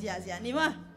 谢，你们。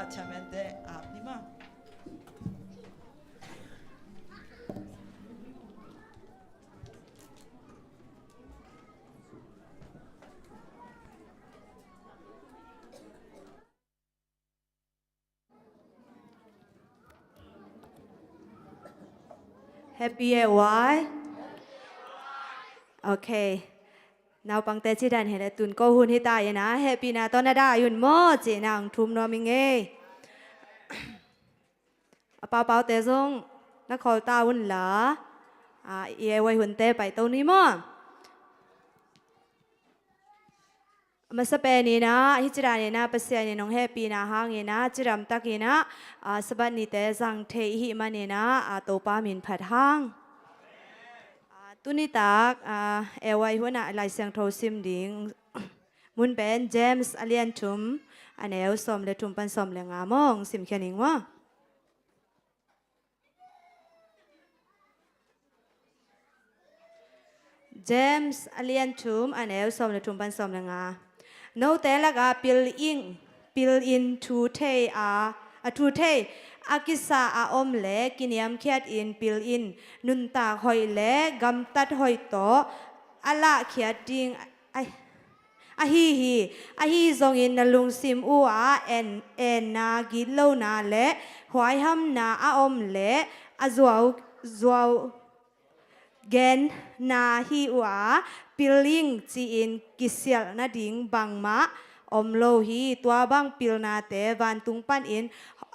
chamente ni ma Happy at why? Okay. Now pang te chi dan hele tun ko hun hi ta ye na happy na to na da yun mo chi nang thum no mi nge. Apa pao te zong na khol ta hun la. Ye wai hun te pai to ni mo. Ma sa pe ni na hi chi da ni na pa sia ni nong happy na hang ni na chi ram tak ni na sabat ni te zang the hi ma ni na to pa min phat hang. Tu ni tak wai huna lai sang tho sim ding mun ben James alian thum aneu som le thum pan som le nga mong sim khaning wa James alian thum aneu som le thum pan som le nga no te la ga pil in to the a to the akisa om le kiniam khiat in pil in nun ta hoi le gam tat hoi to ala khiat ding hi zong in nalung sim u en na gi lo na le hwai ham na om le a zuaw gen na hi piling chi in kisial na ding bang ma om lo hi tua bang pil na te van tung pan in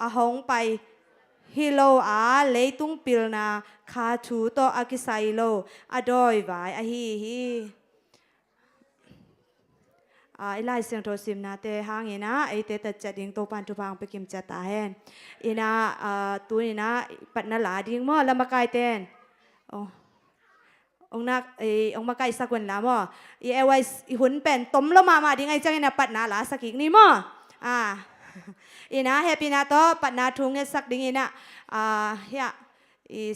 a hong pai hi lo le tung pil na kha thu to akisai lo adoi vai hi ilai siang tho sim na te hang ina ai te ta chading to pan tu bang pe kim cha ta hen ina tu ina pat na la ding mo la ma kai ten ông nak ông ma kai sa kun la mo wai hun pen tom lo ma ding ai chang ina pat na la sakik ni mo ina happy na to pat na thu nge sak ding ina ya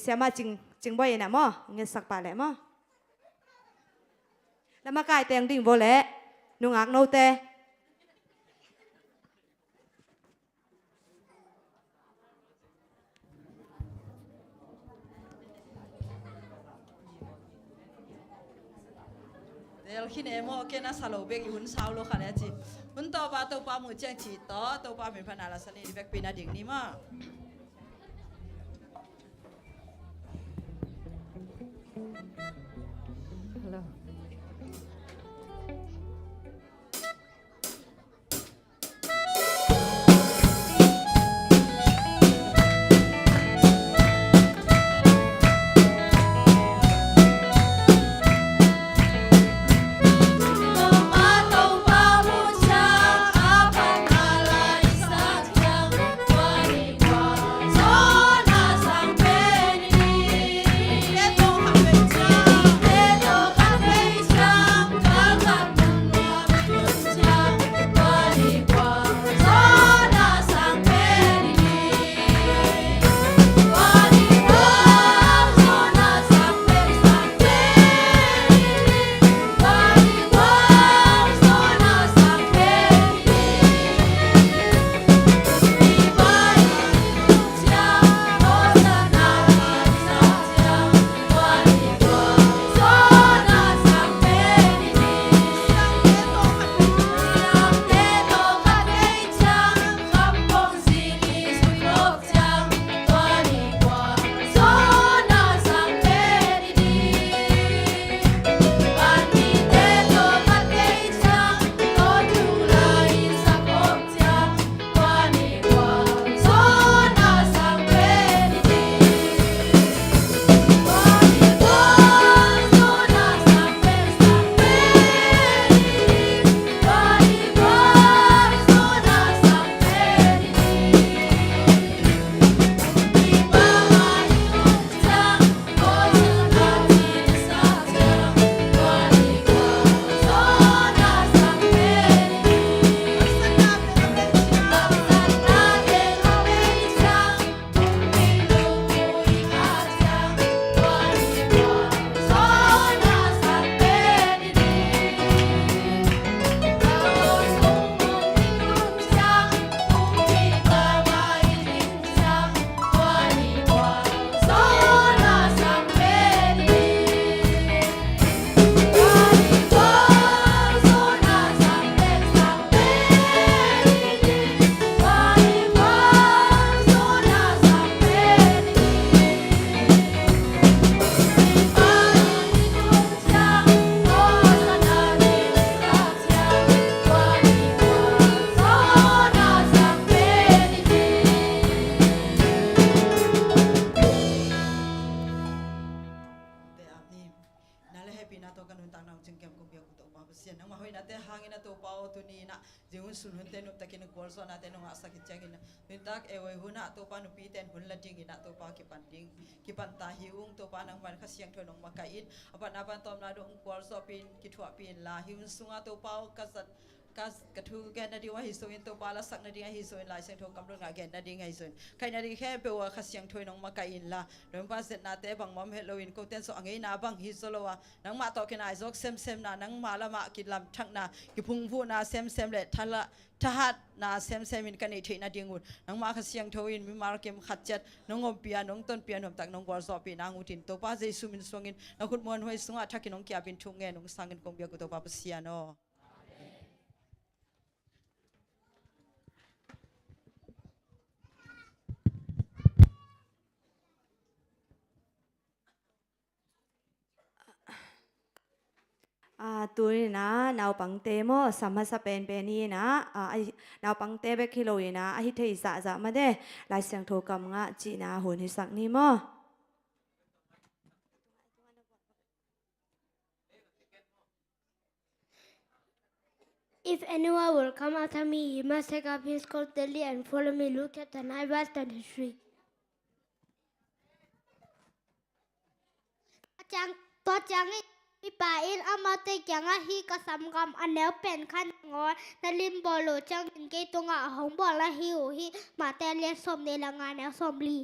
siama ching boy ina mo nge sak pa le mo la ma kai teng ding bo le nung ak no te del khin emo ke na salo bek hun sao lo khale chi hun to pa mu chang chi to pa min phana la sani bek pina ding ni ma Hello. Hãy subscribe cho kênh Ghiền Mì Gõ để không bỏ lỡ di hun sun hun tenuk takin gol so na tenung asakit jangin hun tak ewe huna to pa nu pi ten hun lading ina to pa ki pan ta hiung to pa nang ban khasiang thonong makain apan apan tom na dong gol so pin ki thua pin la hi hun sunga to pa kasat kas kathu gen na di wa hi so in to pa la sak na di hi so in lai seng tho kam rung na gen na di ngai so kai na di khe pe wa khasiang thonong makain la dom pa set na te bang mom halloween ko ten so angai na bang hi so lo wa nang ma to ken ai jok sem na nang ma la ma ki lam thak na ki phung phu na sem le thala tahat na sem in kan ei theina dingun nang ma khasiang thoin mi mar kem khatchat nong om pia nong ton pia nom tak nong gor so pi nang utin to pa jesu min songin na khut mon hoi sunga thakin nong kya bin thung nge nong sangin kong bia ko to pa sia no tuổi na nào bằng tê mò sắm sa pen pen ni na nào bằng tê bek kilo na hi thei sa za ma de lai sang tho kam nga chi na hun hi sak ni mo If anyone will come after me, he must take up his coat daily and follow me. Luke chapter 9, verse 23. Toa chang i pa in amate kyanga hi ka samgam anel pen khan ngor na lim bolo chang in ke tunga hong bola hi u hi ma te lian som ne la nga nel som li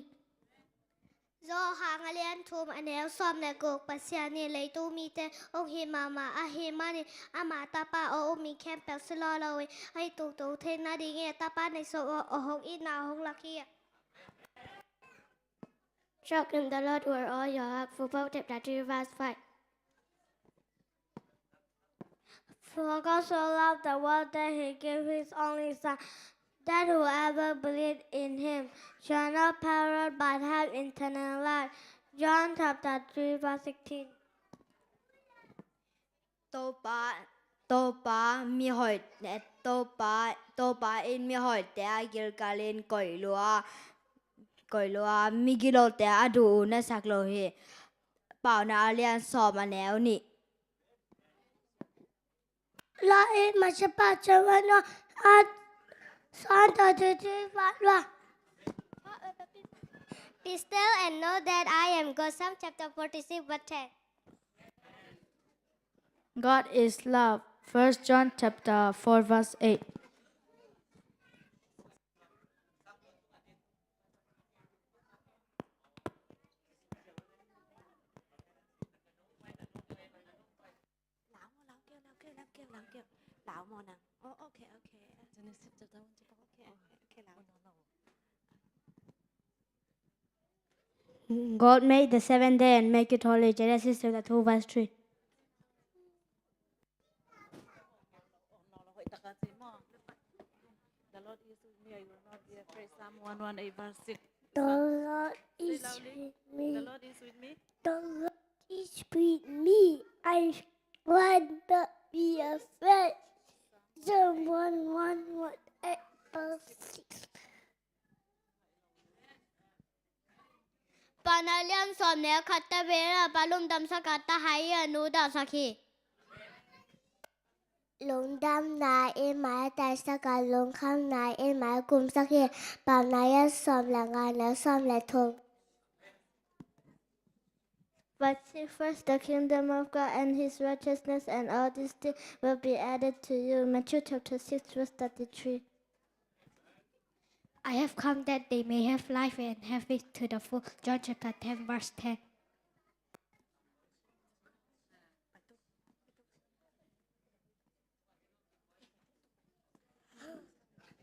do hang lian thum anel som ne gok pasya ni lei tu mi te ong hi mama a hi mani ama ta pa o mi kem pel slo lo ai tu the na di nge ta pa nei so o hong i na hong la ki Trust in the Lord with all your heart. For Proverbs chapter 3 verse 5. For God so loved the world that He gave His only Son, that whoever believes in Him shall not perish but have eternal life. John chapter 3 verse 16. tô pa mi hỏi tô pa in mi hỏi te agil kalen koi lua mi gilo te adu na sak lo hi pao na lian so ma neo ni La in ma chapa chavano at Santa Titi Fatwa. Be still and know that I am God. Psalm chapter 46 verse 10. God is love. 1 John chapter 4 verse 8. lão mò nè okay God made the seventh day and make it holy. Genesis chapter 2 verse 3. The Lord is with me, I will not be afraid. Psalm 118 verse 6. The Lord is with me. The Lord is with me. The Lord is with me. I will not be afraid. Psalm 118 verse 6. Panalian somne khatta vera balum dam sakata hai anu da sakhi. Lung đam nai in mãi tại sa cả lung khăm nai in mãi cùng sa khi bảo nai som là ngài nếu som là thùng. But seek first the kingdom of God and His righteousness, and all these things will be added to you. Matthew chapter 6 verse 33. I have come that they may have life and have it to the full. John chapter 10 verse 10.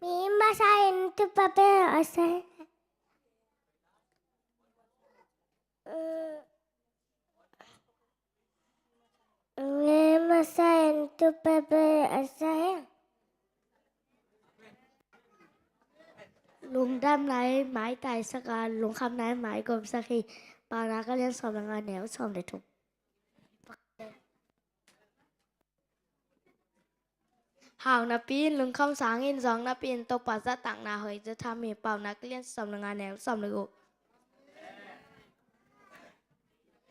Mi masahin tu papa asal. Mi masahin tu papa asal. Lùng đam lại mãi tại sắc lùng khăm lại mãi gồm sa khi bảo là các liên xóm là ngài néo xóm để thùng. Hào na pin lung khom sáng in gióng na pin tô pa za tặng na hơiจะทำมีเป่านักเรียนสอมงานแนวสอมเลยกู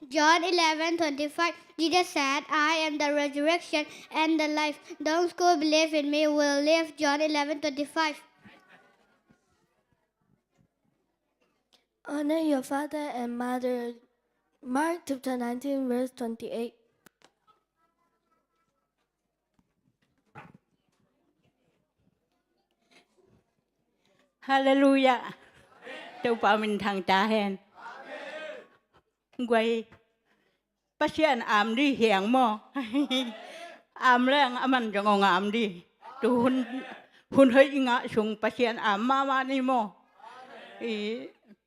John 11:25. Jesus said, I am the resurrection and the life. Those who believe in me will live. John 11:25. Honor your father and mother. Mark chapter 19, verse 28. Hallelujah. Châu Bảo mình thằng cha hèn. Quay. Bác sĩ anh ảm đi hiện mò. Ảm lên mình cho ngon ảm đi. Chú hun hơi ngã xuống bác sĩ anh ảm mà đi mò.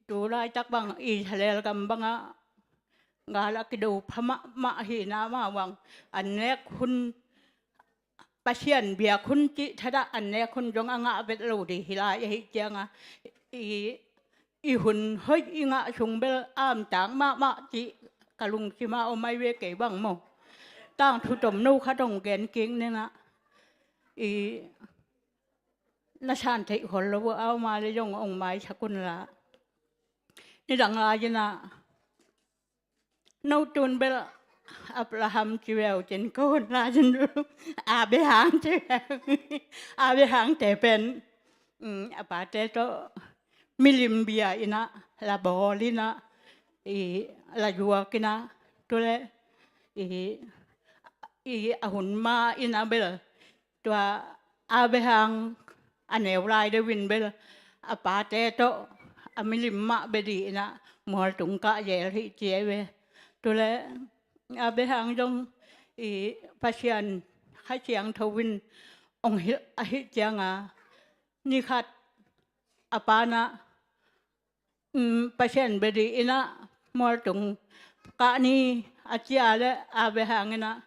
Chú lại chắc bằng ý thề là cầm bằng á. Ngã là cái đầu mà hi na mà bằng. Anh nè hun bác sĩ anh bia hun chị thật ra anh nè hun trong anh ngã biết lâu đi hi lại hi chăng á. Hun hơi ngã xuống bên ảm trắng mà chị. Cả lùng chỉ mà ông mai về cái bằng mồ, tang thu trộm nô khá đồng ghen kính nên là, nó sản thị hồi lâu ao mà lấy dùng ông mai chắc quân là, như đằng là như là, nấu tuần bên Abraham chỉ vào trên con là trên Abraham chỉ Abraham để bên, bà trẻ cho milim bia ina là bò lina. La jua kina tole ahun ma ina bel tua abehang aneu rai de win bel apate to amilim ma bedi ina mol tung ka ye hi che we tole abehang jong pasian khai chiang thowin ong hi changa ni khat apana pasian bedi ina mol tung ka ni achia le abehang ina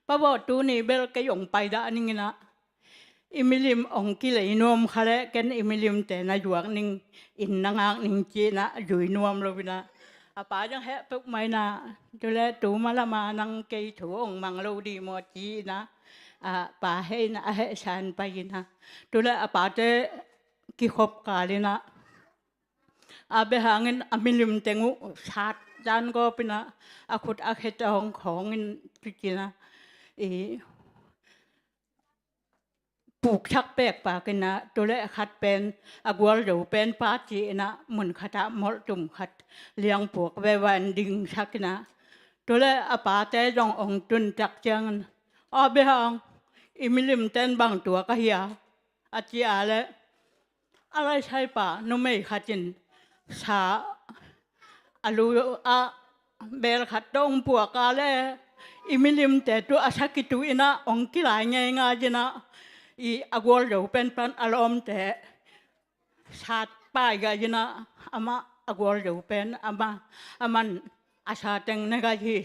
pabo tu ni bel ke yong pai da ning ina imilim ong ki le nom khale ken imilim te na juak ning in nangak ning chi na jui nom lo bina apa jang he puk mai na tule tu malama nang ke thu ong mang lo di mo chi na pa he na he san pai na tule apa te ki khop ka le na abehangin amilim tengu sat jan go pina akut akhet hong khong in pikina puk thak pek pa kina tole khat pen agwal do pen pa chi na mun khata mol tum khat liang puk ve wan ding sakina tole apa te jong ong tun tak chang abehang imilim ten bang tua ka hiya achia le alai sai pa no mei khatin sa alu bel khat dong pua ka le imilim te tu asakitu ina ong kilai ngai nga jina agol do pen pan alom te sat pai ga jina ama agol do pen ama aman asa teng ne ga ji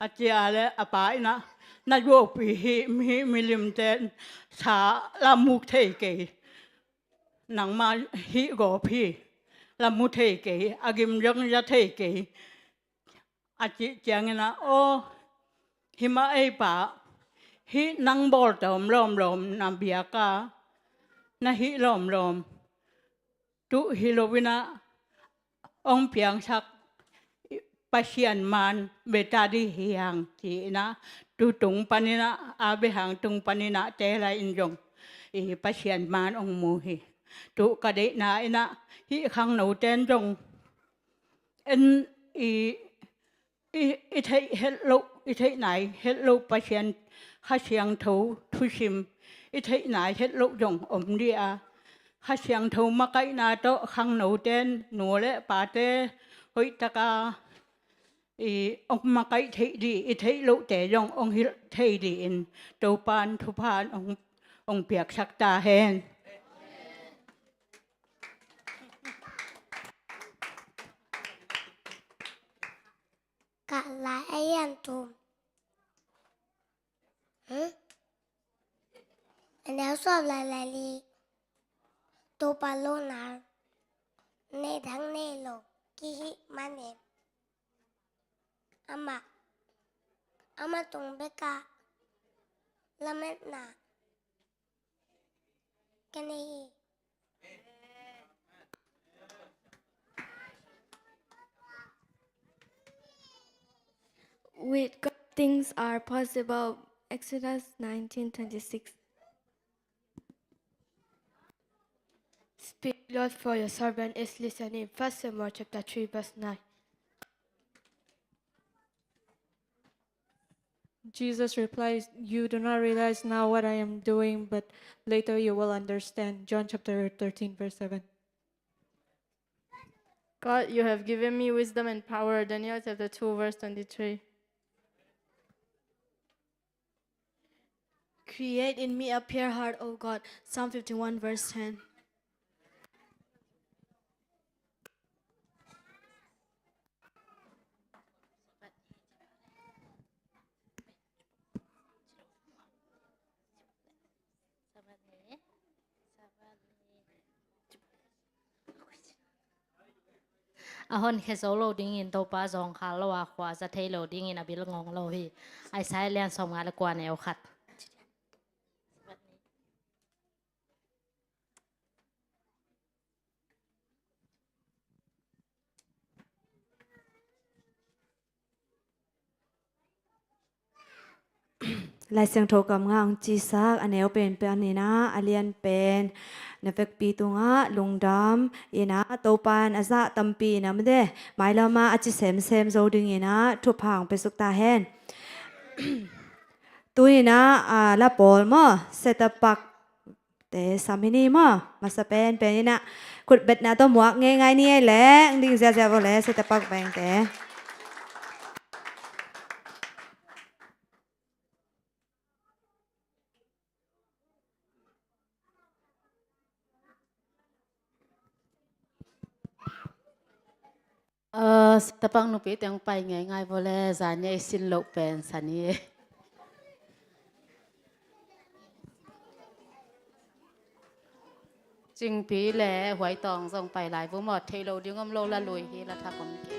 achia le apa ina na yo pi hi mi milim te sa la muk thei ke nang ma hi go phi la mu thei ke agim jong ja thei ke achi chang na o hima ei pa hi nang bol tom lom nam bia ka na hi lom tu hilovina ong piang sak pasian man beta di hiang chi na tu tung panina abehang tung panina te la in jong pasian man ong mu hi tu ka de na ina hi khang no ten jong en i thei hello i thei nai hello pasian kha siang tho thu sim i thei nai hello jong om dia kha siang tho ma kai na to khang no ten no le pa te hoi taka ông ma kai thei di i thei lo te jong ong hi thei di in to pan thu pan ong piak sak ta hen Cả lại ai ăn tùm. Nếu sộp lại đi. Tô bà lô nào. Nê thắng nê lô. Kì hị mà nêm. Ama tùng bê ca. Là mẹ nà. Cái này hị. With God, things are possible. Exodus 19:26. Speak, Lord, for your servant is listening. 1 Samuel chapter 3, verse 9. Jesus replies, "You do not realize now what I am doing, but later you will understand." John chapter 13, verse 7. God, you have given me wisdom and power. Daniel chapter 2, verse 23. Create in me a pure heart, O God. Psalm 51, verse 10. ahon khe zo lo ding in to pa zong kha lo wa khwa za thei lo ding in abil ngong lo hi ai sai lian som nga le kwa neo khat lai siang tho kam nga ang chi sak aneu pen pe ani na alian pen na vek pi tunga lungdam ina topan aza tampi na mde mailama achi sem sem zo ding ina thu phang pe suk ta hen tuina la pol mo setapak te samini mo masapen pen ina kut bet na to muak nge ngai ni ai le ding zia zia vo le setapak bang te tapang nu pi teng pai ngai ngai vole za ne sin lo pen sani jing pi le huai tong zong pai lai vu mo thei lo ding om lo la lui hi la tha kom ke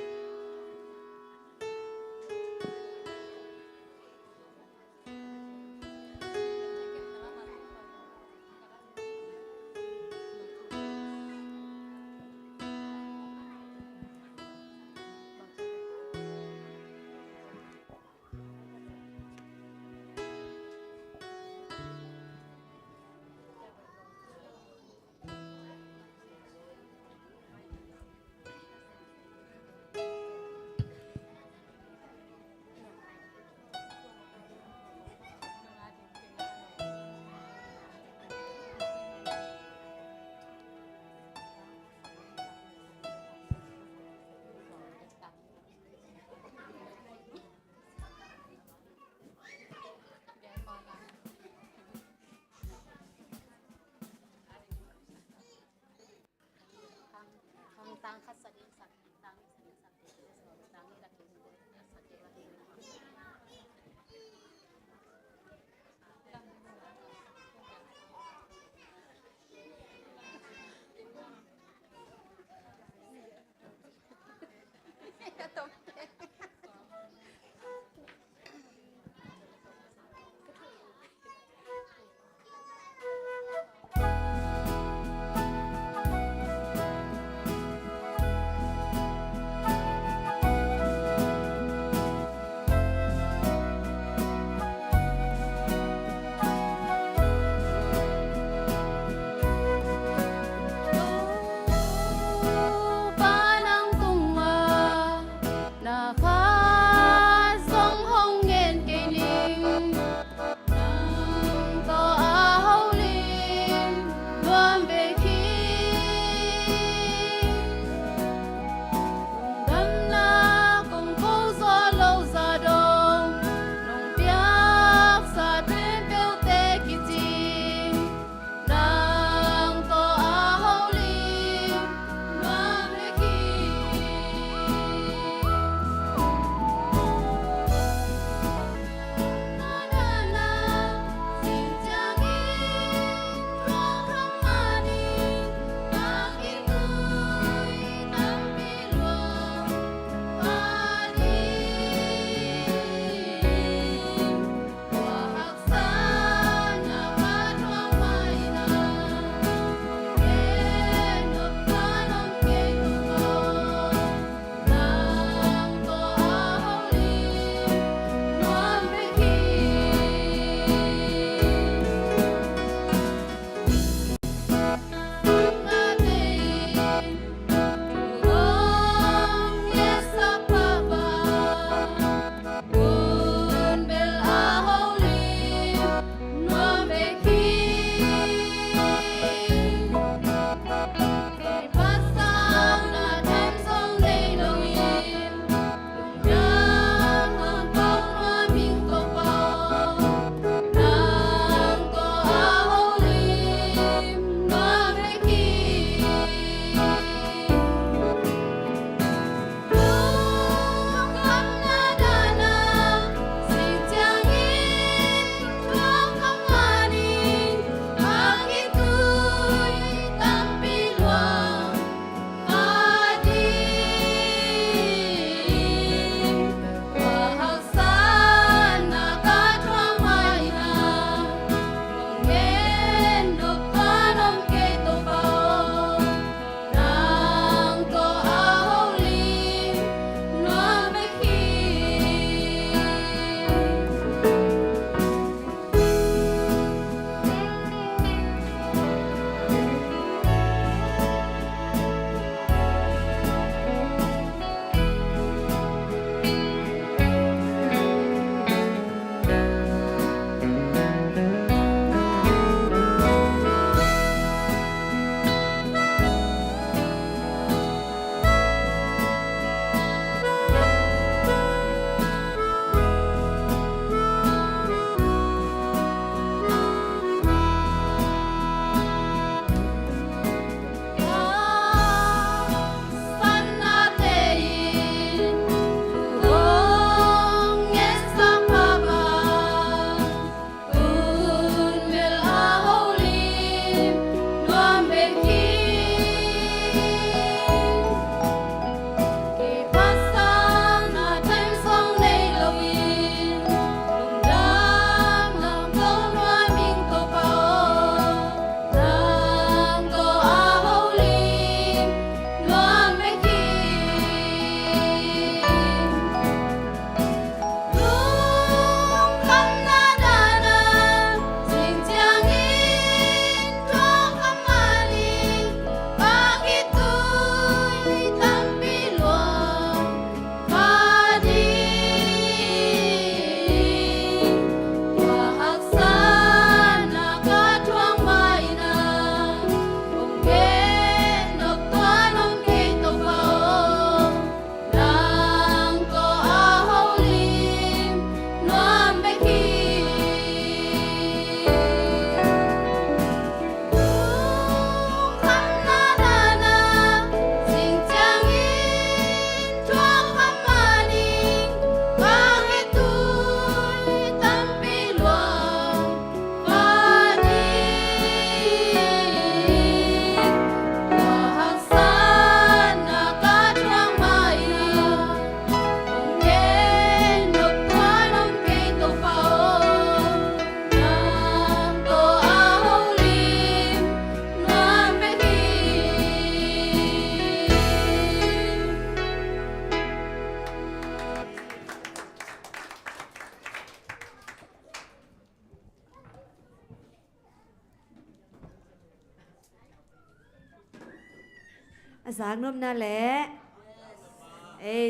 Azag nop na le.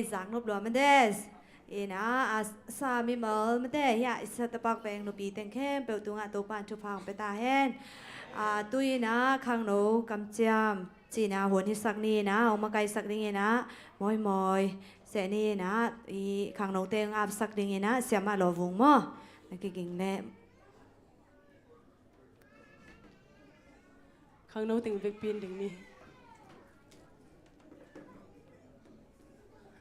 Zag nop lo mades. Ina sa mi mal made ya isa tapak peng no pi teng kem pe tunga to pan chu phang pe ta hen. Tu ina khang no kam chiam. Chi na huan hi sak ni na ong ma kai sak ding ina moi moi. Se ni na I khang no teng ap sak ding ina siam ma lo vung mo. Nakiging le. Khang no ting vek pin ding ni.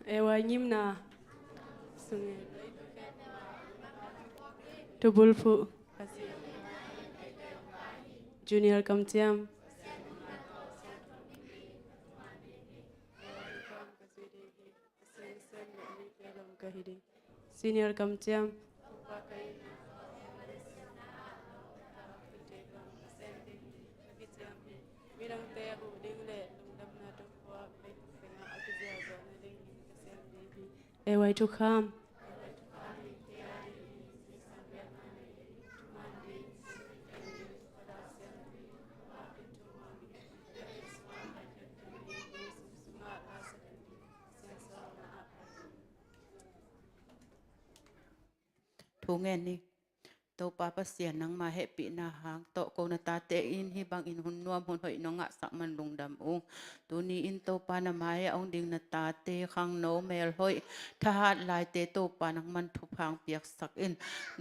Ewa nyim na sungai tubul fu junior kam chiam senior kam chiam Ewa to come. Thu nghe ni tàu papa xiên nang ma happy na hang to ko na ta te in hi bang in hun nuam hun hoi no nga sak man lung dam ung tu ni in to pa na mai ong ding na ta te khang no mel hoi tha hat lai te to pa nang man thu phang piak sak in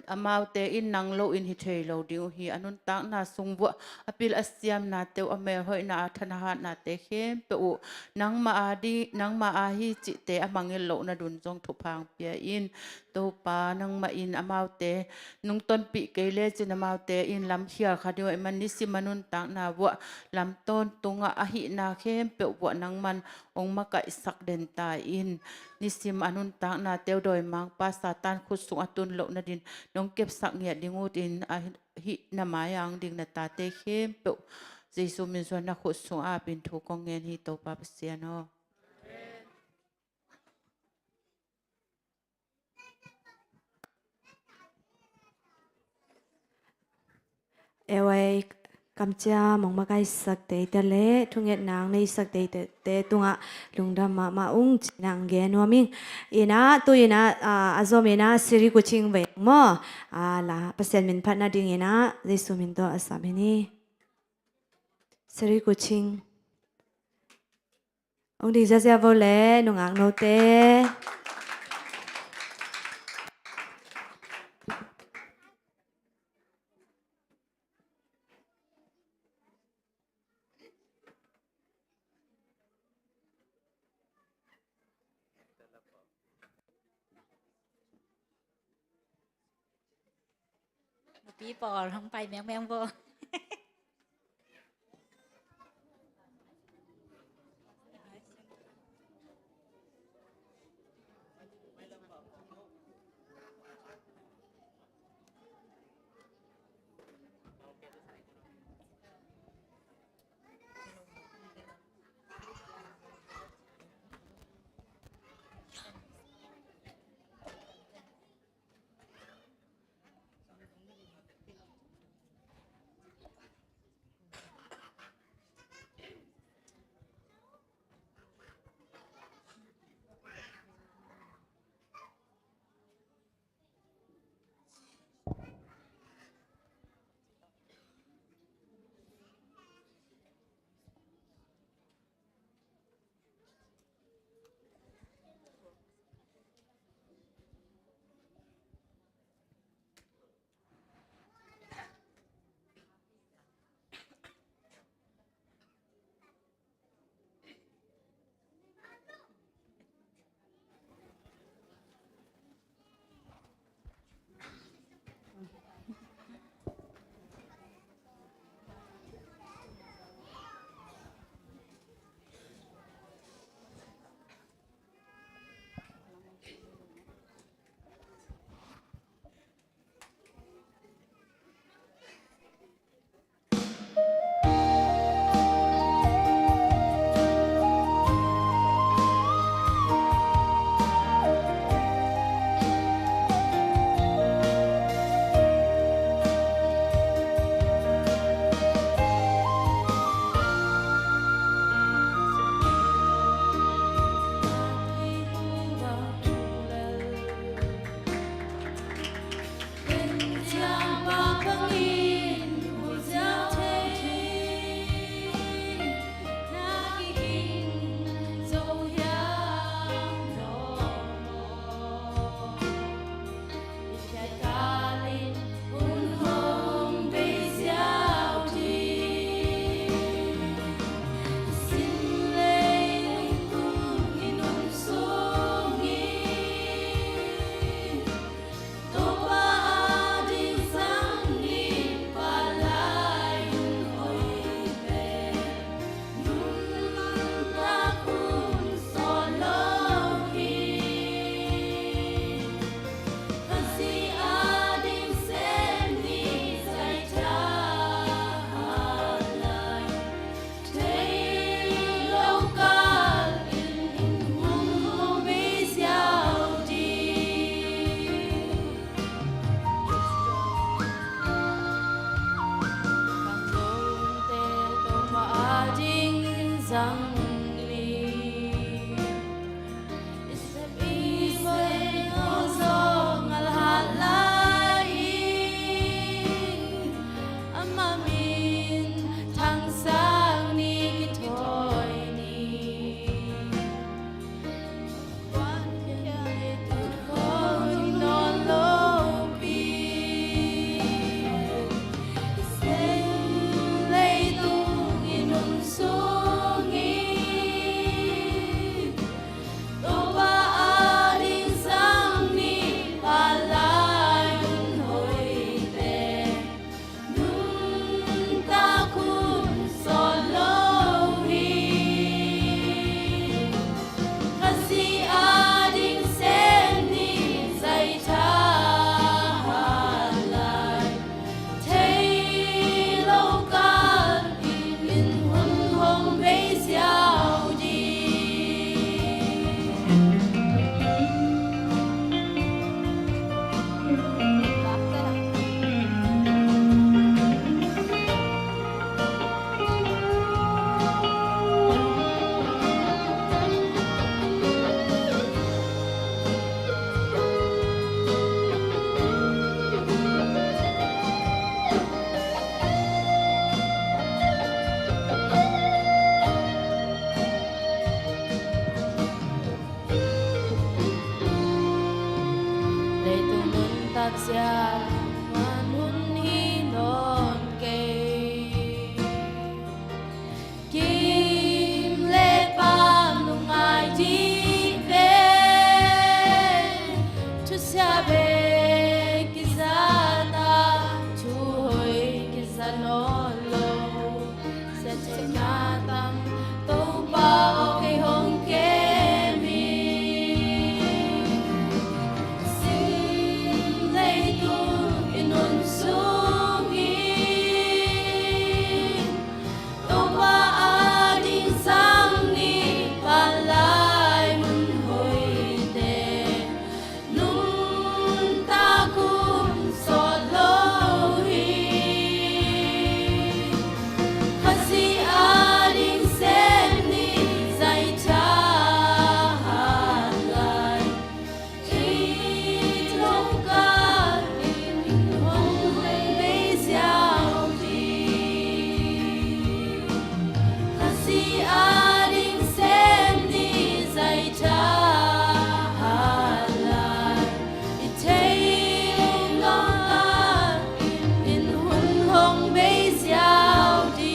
amau te in nang lo in hi thei lo ding hi anun tak na sung bu apil asiam na te amel hoi na thana hat na te khem pe u nang ma adi nang ma a hi chi te amangel lo na dun jong thu phang pia in to pa nang ma in amau te nung ton pi ke le chin amau te in lam hiar khadio man ni si manun tak na wa lam ton tunga a hi na khem pe wa nang man ong ma kai sak den ta in ni sim anun tak na teu doi mang pa satan khu sung atun lo na din nong kep sak ngia dingut in a hi na mayang ding na ta te khem pe jesu min so na khu sung a pin thu kong ngen hi to pa pasian ho Eway kam cha mong makai sak te te le thunget nang nei sak te te tunga lungdam ma ung nang ge no ming ina tu ina azom ina siri kuching ve mo la pasien min phat na ding ina jesu min to asamini siri kuching ong di ja ja vo le nungang no te Pi bò không bay mèo mèo vô sang li isabi sen ozong alhalai amamin thang sang ni kitoi ni quan khe tut khoi non lo pi sen lei tung inun sungi to ba ading sang ni palai un hoi te nun ta kun solo hi kasi ading sen ni zai tha halai thei lo kan in hun hong bei xiao di lệ tung nun tak sia man hun hi non ke kim lệ pam lung ai di ve tu sia be ki za ta chu hoi ki za no lo se che na tam to ba o ke hong ke mi Sim lei tu inun sungi to ba ading sang ni palai mun hoi te nun ta kun solo hi kasi ading sen ni zai cha halai ít lâu cả in hong bei xiao di kasi ading sen ni zai cha halai it thei long ka in hun hong bei xiao di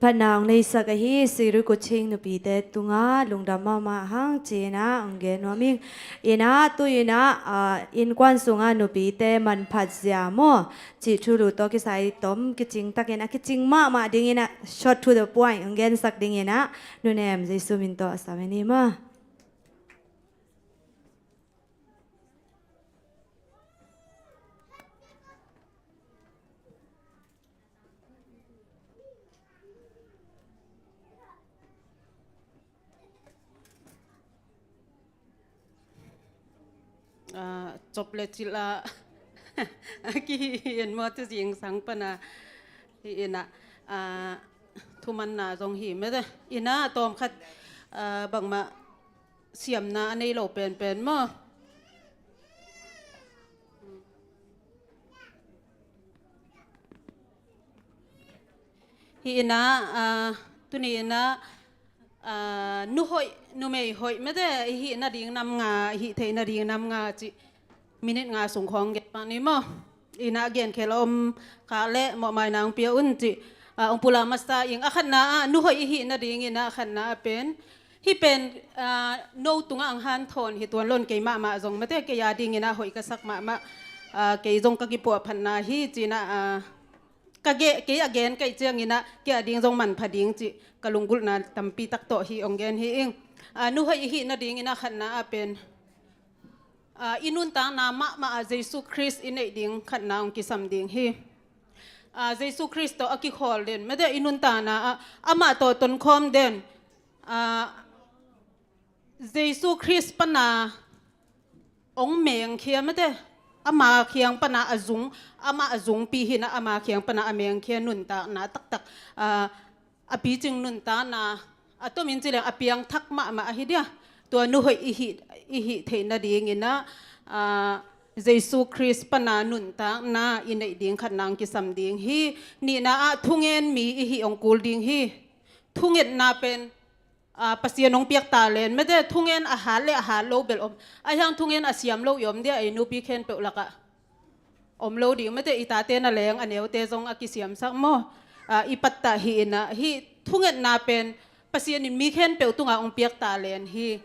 panang nei sakahi siru kuching nu pi te tunga lungdam ma hang chena angge noming ina tu ina in kwan sunga nu pi te man phat sia mo chi chulu to ki sai tom ki ching takena ki ching ma ding ina short to the point anggen sak ding ina nu nem jesu min to sameni ma chop le chila ki en mo tu jing sang pana hi ina thuman na jong hi me de ina tom khat bang ma siam na nei lo pen mo hi ina tu ni ina nu hoi nu mei hoi me de hi na ding nam nga hi thei na ding nam nga chi minute nga sung khong get pa ni mo ina gen khelom ka le mo mai nang pia un chi ong pula masta ing akhan na nu hoi hi na ding ina akhan na pen hi pen no tunga ang han thon hi tuan lon ke ma jong me te ke ya ding ina hoi ka sak ma ke jong ka ki po phan na hi chi na ka ge ke again kai chiang ina ke ading jong man phading chi kalungul na tampi tak to hi ongen hi ing nu hoi hi na ding ina khan na pen inun ta na ma jesu christ in ei ding khan na ong ki sam ding hi Jesu Kristo aki khol den mede inun ta na ama to ton khom den Jesu Christ pana ong meng khia mede ama khiang pana azung pi hina ama khiang pana ameng khia nun ta na tak tak api jing nun ta na atomin chileng apiang thak ma hi dia to nu hoi hi theina ding ina Jesu Christ pana nun ta na inai ding khat nang ki sam ding hi ni na thungen mi hi ong kul ding hi thunget na pen pasien ong piak ta len me de thungen a hal lo bel om ai hang thungen a siam lo yom dia ai nu pi khen pe laka om lo ding me de ita te na leng aneu te zong a ki siam sak mo ipat ta hi na hi thunget na pen pasien in mi khen pe tunga ong piak ta len hi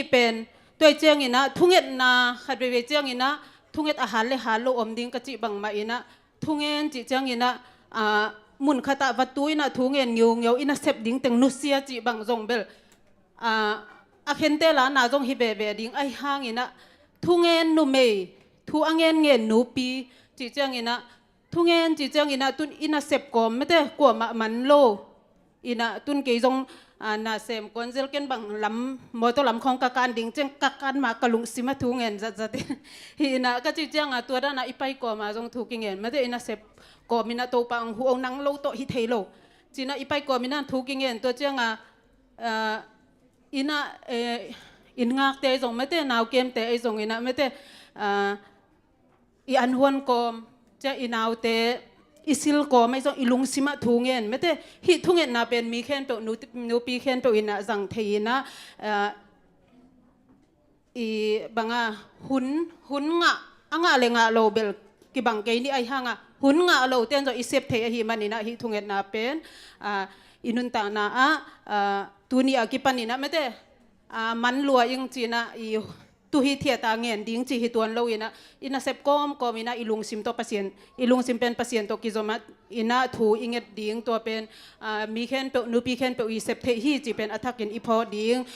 pen toy cheng ina thunget na khat be cheng ina thunget a hal lo om ding ka chi bang ma ina thungen chi cheng ina mun khata vatui na thungen ngiu ina sep ding teng nusia chi bang zong bel a khente la na zong hi be ding ai hang ina thungen nu me thu angen nge nu pi chi chang ina thungen chi chang ina tun ina sep kom mete ko ma man lo ina tun ke zong na sem konzel ken bang lam mo to lam khong ka kan ding cheng ka kan ma kalung sima thungen zat hi ina ka chi chang tu da na ipai ko ma zong thu kingen mete ina sep ko mina to pang hu ong nang lo to hi thei lo china ipai ko mina thu kingen to chang ina in ngak te zong mete naw kem te ai zong ina mete i an huan kom cha inaw te isil ko mai zong ilung sima thungen mete hi thungen na pen mi khen pe nu pi khen pe ina zang theina i banga hun nga anga lenga lo bel ki bang ke ni ai hanga hun nga lo ten zo isep the hi manina hi thungen na pen inun ta na tuni akipanina mete man lua ing china i tu hi thia ta ngen ding chi hi tuan lo ina sep kom ina ilung sim to pasien ilung sim pen pasien to kizoma ina thu inget ding to pen mi khen pe nu pi khen pe i sep the hi chi pen athakin i pho ding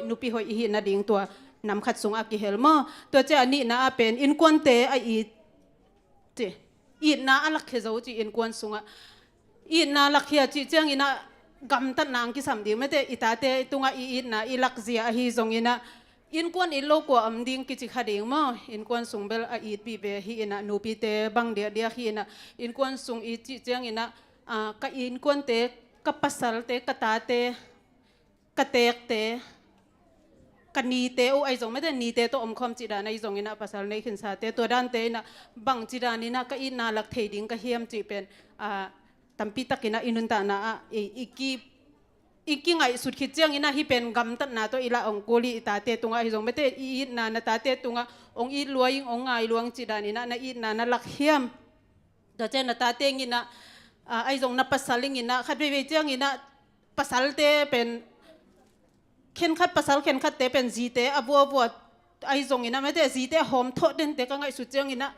nu pi hoi hi na ding to nam khat sung aki helmo to cha ni na pen in kon te ai i na alak khe zo chi in kon sunga i na lakhia chi chang ina gam ta nang ki sam ding mete itate tunga i na ilak zia hi zong ina in kon in lo ko am ding ki chi khading mo in kon sung bel a it pi be hi ina nu pi te bang dia hi ina in kon sung i chi chang ina ka in kon te ka pasal te ka ta te ka tek te ka ni te o ai zong mete ni te to om khom chi da nai zong ina pasal nei khin sa te to dan te ina bang chi da ni na ka in na lak thei ding ka hiam chi pen tampi takina inun ta na iki ngai sut khit chang ina hi pen gam tat na to ila ong koli ta te tunga hi zong mete i na ta te tunga ong i luaing ong ngai luang chi dan ina na i na lak hiam da chen na ta te ngina ai zong na pasaling ina khat be chang ina pasal te pen khen khat pasal khen khat te pen ji te abu ai zong ina mete ji te hom tho den te ka ngai sut chang ina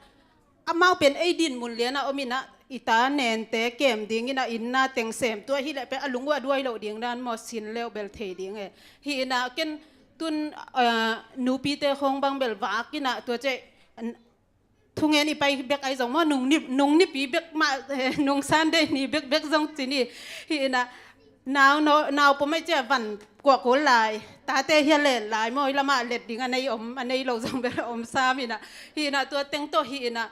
amau pen ai din mun liana omina ita nen te kem ding ina inna teng sem to hi le pe alungwa duai lo ding dan mo sin leo bel the ding hi ina ken tun nu pi te khong bang bel wa kina to che thungen ni pai bek ai zong mo nung ni pi bek ma nung san de ni bek zong chi ni hi ina now po mai che van kwa ko lai ta te hi le lai mo lama let ding anei lo zong bel om sa mi na hi ina to teng to hi ina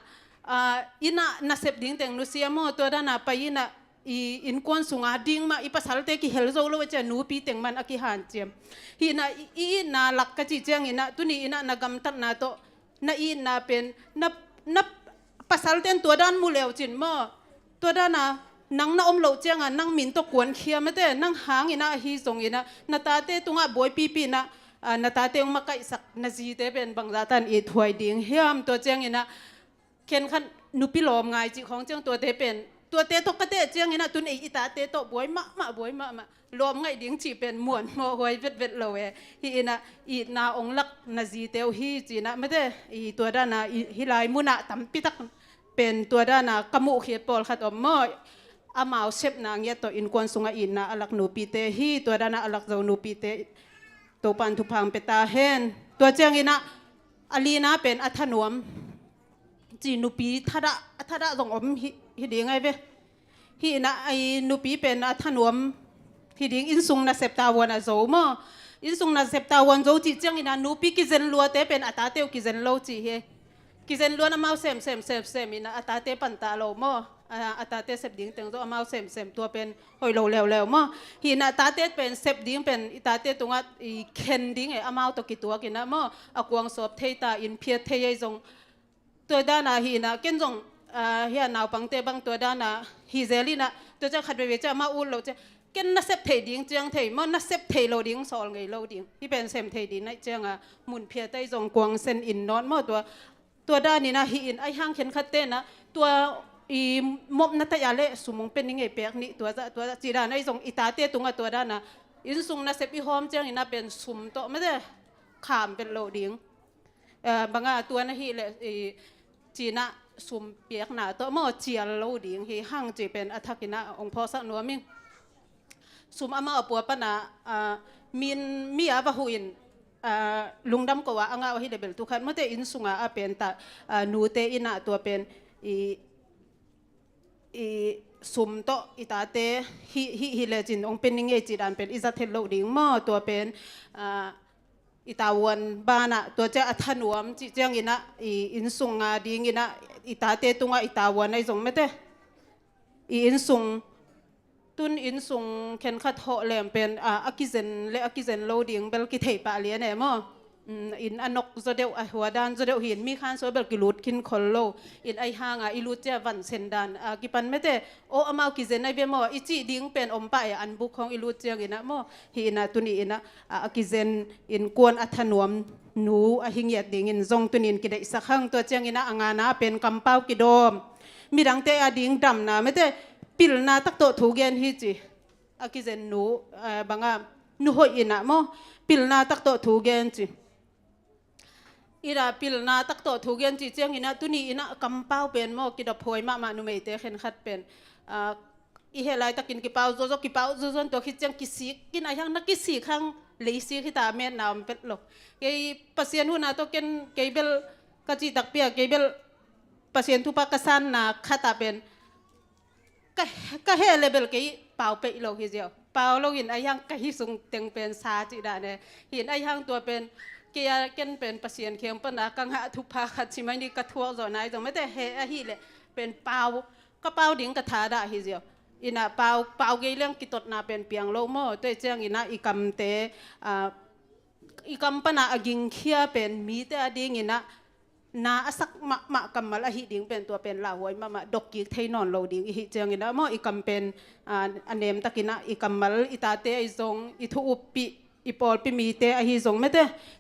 ina nasep ding teng nusia mo to da na pa ina in kon sunga ding ma ipasal te ki helzo lo che nu pi teng man aki han chem hi na lak ka chi chang ina tuni ina nagam tat na to na na pen na pasal ten to dan mu leo chin mo to da na nang na om lo chang nang min to kwan khia ma te nang hang ina hi zong ina na ta te tunga boy pi na na ta te ong makai sak na ji te pen bang zatan i thwai ding hiam to chang inaเข็นขันนุปิลอมไงจีของเจ้าตัวเตเป็นตัวเตตกกระเตเจียงนะตุนไอตาเตโตบวยมาบวยมาลอมไงดิ้งจีเป็นมวนมอหวยเวดเลยฮีนะอีนาองลักนาจีเตวฮีจีนะไม่ได้อีตัวด้านน่ะฮิไลมุนะตั้มปิตักเป็นตัวด้านน่ะกมุเขียปอลขัดอมมออามาเชฟนางเยตัวอินควนสุงอินนะอลักนูปีเตฮีตัวด้านน่ะอลักเจ้านูปีเตตัวปันทุพังเปตาเฮนตัวเจียงอินะอลีนะเป็นอัธนวมจีนุปีทระ ถ้าได้ส่งอมฮิดีไงเว้ฮีนะไอ้นูปีเป็นท่านวมฮิดีอินซุงนะเซปตาวันอะโจมอินซุงนะเซปตาวันโจจีจังอินะนูปีกิเซนลัวเตเป็นอัตาเตวกิเซนโลจีเฮกิเซนลัวนะมาเซมอินะอัตาเตปันตาโลมอัตาเตเซปดิ้งเต็งโจมาเซมตัวเป็นหอยโลแล้วมฮีนะอัตาเตเป็นเซปดิ้งเป็นอัตาเตตรงอ่ะเคนดิ้งไอ้อามาตัวกี่ตัวกินนะอากวางสอบเทตาอินเพียเทยจงตัวด้านน่ะฮีนะเกินจงเฮียนาวปังเตบังตัวด้านน่ะฮีเซลีน่ะตัวจะขัดไปเวจะมาอุ่นเราจะเกินนัสเซปเทดิ้งเจียงเทมันนัสเซปเทโลดิ้งสอนไงโลดิ้งที่เป็นเซมเทดิ้งนั่นเจียงหมุนเพียเตยจงกวางเซนอินนอนตัวด้านนี้นะฮีอินไอห้างเข็นขัดเตนะตัวอีมบนัตยาเล่สมองเป็นยังไงเปียกนี่ตัวจีดานไอจงอิตาเตตุงตัวด้านน่ะอินซุงนัสเซปอีหอมเจียงอินะเป็นสุมโตไม่ได้ขามเป็นโลดิ้งบางตัวนะฮีเลยจีน่ะสุมเปียกหนาตัวมอเจียโลดิ้งฮีห้างจีเป็นอัฐกินะองค์พ่อสักหนัวมิงสุมอามาปัวปนะมีอาบะหุอินลุงดำก็ว่าอ่างเอาให้เดบิลทุกขันเมื่อแต่อินสุงอาเป็นแต่นูเตอินะตัวเป็นสุมโตอิตาเตฮิเลจินองเป็นยังไงจีดันเป็นอิซัตเทโลดิ้งมอตัวเป็นอิตาวันบานะตัวเจ้าอัฐนวมจีเจียงอินะอินสุงดิ้งอินะอิตาเตตุงอิตาวันไอจงไม่เตอินสุงตุนอินสุงเข็นขัดเหาะแหลมเป็นอากิเซนและอากิเซนโลดิ้งเบลกิเทปะเลียเนี่ยมั้งอินอนกจะเดียวหัวดานจะเดียวหินมีข้านสวยเบลกิลูดคินคอลโลอินไอห่างอิลูเจวันเซนดานกิปันไม่เตโออามากิเซนไอเบียมั้งอิจิดิ้งเป็นอมไปอันบุกของอิลูเจียงอินะมั้งหินะตุนีอินะอากิเซนอินกวนอัฐนวมหนูหิงเยดดิ้งอินซงตุนินกิเดสักครั้งตัวเจียงอินะอ่างานะเป็นกำเป้ากิโดมมีดังเตอดิ้งดำนะไม่เตปิลนาตักโตถูกเกนฮิจิอากิเซนนูบางนูหอยอินะมั้งปิลนาตักโตถูกเกนจิอีราปิลนาตักโตถูกเกนจิเจียงอินะตุนีอินะกำเป้าเป็นมั้งกิดพอยมานูไม่เตะเห็นขัดเป็นอีเฮลัยตักกินกิเป้าโจกิเป้าโจตัวคิดจังกิสิกินอะไรยังนักกิสิข้างเลยสิที่ตาเมียนนามเป็ดหลอกเกย์ปัสเซียนหัวนาตัวเกนเกย์เบลกจิตักเปียเกย์เบลปัสเซียนทุปากสันนาขัดตาเป็นก็เฮเลเบลกี้เป่าไปโลกิเจียวเป่าโลกินไอยังก็ฮิสุงเต็งเป็นซาจิดาเนี่ยหินไอยังตัวเป็นเกียร์เกนเป็นปัสเซียนเขียมปนากังหะทุพาขัดชิมันนี่กระทัวจอไหนจงไม่แต่เฮอฮิเลยเป็นเป่าก็เป่าดิ้งกระทาดาฮิเจียวอินะเป่าเกย์เรื่องกิตดนาเป็นเปียงโลโม่ตัวเจียงอินะอีกำเตอีกำปนากิงเขียเป็นมีแต่ดิ้งอินะนาสักมะกำมาละหิดิ้งเป็นตัวเป็นลาหวยมาดกกิกเทนอนโลดิ้งอีเจียงอินะมออีกำเป็นอันเนมตะกินะอีกำมาอีตาเตอีซงอีทุอุปิอีปอลปิมีเตอหิซงไม่เต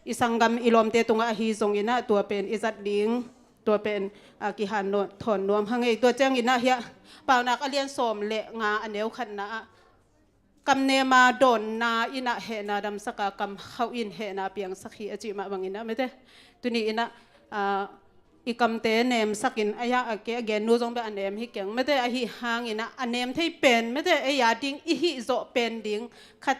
อีสังกัมอีลอมเตตรงอหิซงอินะตัวเป็นอิจัดดิ้งตัวเป็นกิฮันโนถอนนวมหังไอตัวเจียงอินะเฮียเปล่านักเรียนสมเละงาอันเดียวขันนะกำเนมาโดนนาอินะเฮนาดำสกากำเขาอินเฮนาเปียงสักขีอจิมาบังอินะไม่เตตัวนี้อินะอีกำเตเนมสักินอายะเกะเกนูจงเป็นอันเนมฮิเก่งไม่ได้อหิหางอินะอันเนมที่เป็นไม่ได้ไอยาดิ้งอิหิโจเป็นดิ้งขัด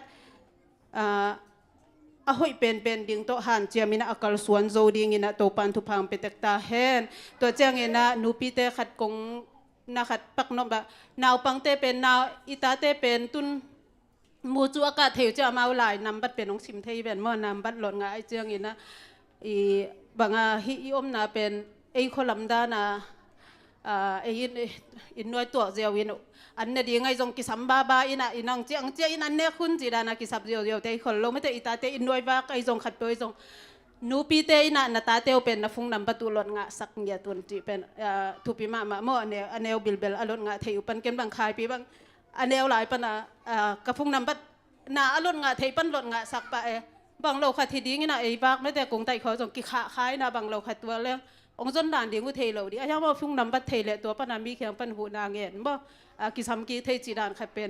หอยเป็นดิ้งโตหันเจียมินะอักลส่วนโจดิ้งอินะโตปันทุพังเปตกตาเฮนตัวเจียงอินะนูปีเตขัดกงนาขัดปักนบะนาวปังเตเป็นนาวอิตาเตเป็นตุนมูจูอากาศเทียวจะมาหลายนำบัดเป็นองชิมเทียเป็นมั่วนำบัดหล่นง่ายเจียงอินะบางฮิอมนาเป็นไอโคลัมดานาไออินน้อยตัวเจียวอินอันนี้ดีไงจงกิสัมบาบาอินะอินังเจียงเจียอินันเนี่ยคุณจีดานากิสับเจียวแต่คนเราไม่ได้อิตาเตอินน้อยบ้าไอจงขัดไปจงนูปีเตอินะนาตาเตวเป็นนาฟุงนำประตูหล่นง่าสักเงียตุนจีเป็นทุปีมาโมอันเนวบิลเบลอหล่นง่าเทียวปันเก็นบางคายปีบางอันเนวหลายปนะกระฟุงนำปัดนาอหล่นง่าเทียปันหล่นง่าสักไปบางเราขัดทีดิ้งนะไอ้บากไม่แต่กงไตเขาจงกิขาคายนะบางเราขัดตัวเรื่ององจนด่านดิ้งอุเทเราดิไอ้ยังว่าฟุ้งนำบัดเทเลตัวปนามีเขียงปันหูนางเงินบ่กิสามกีเทจีดานขัดเป็น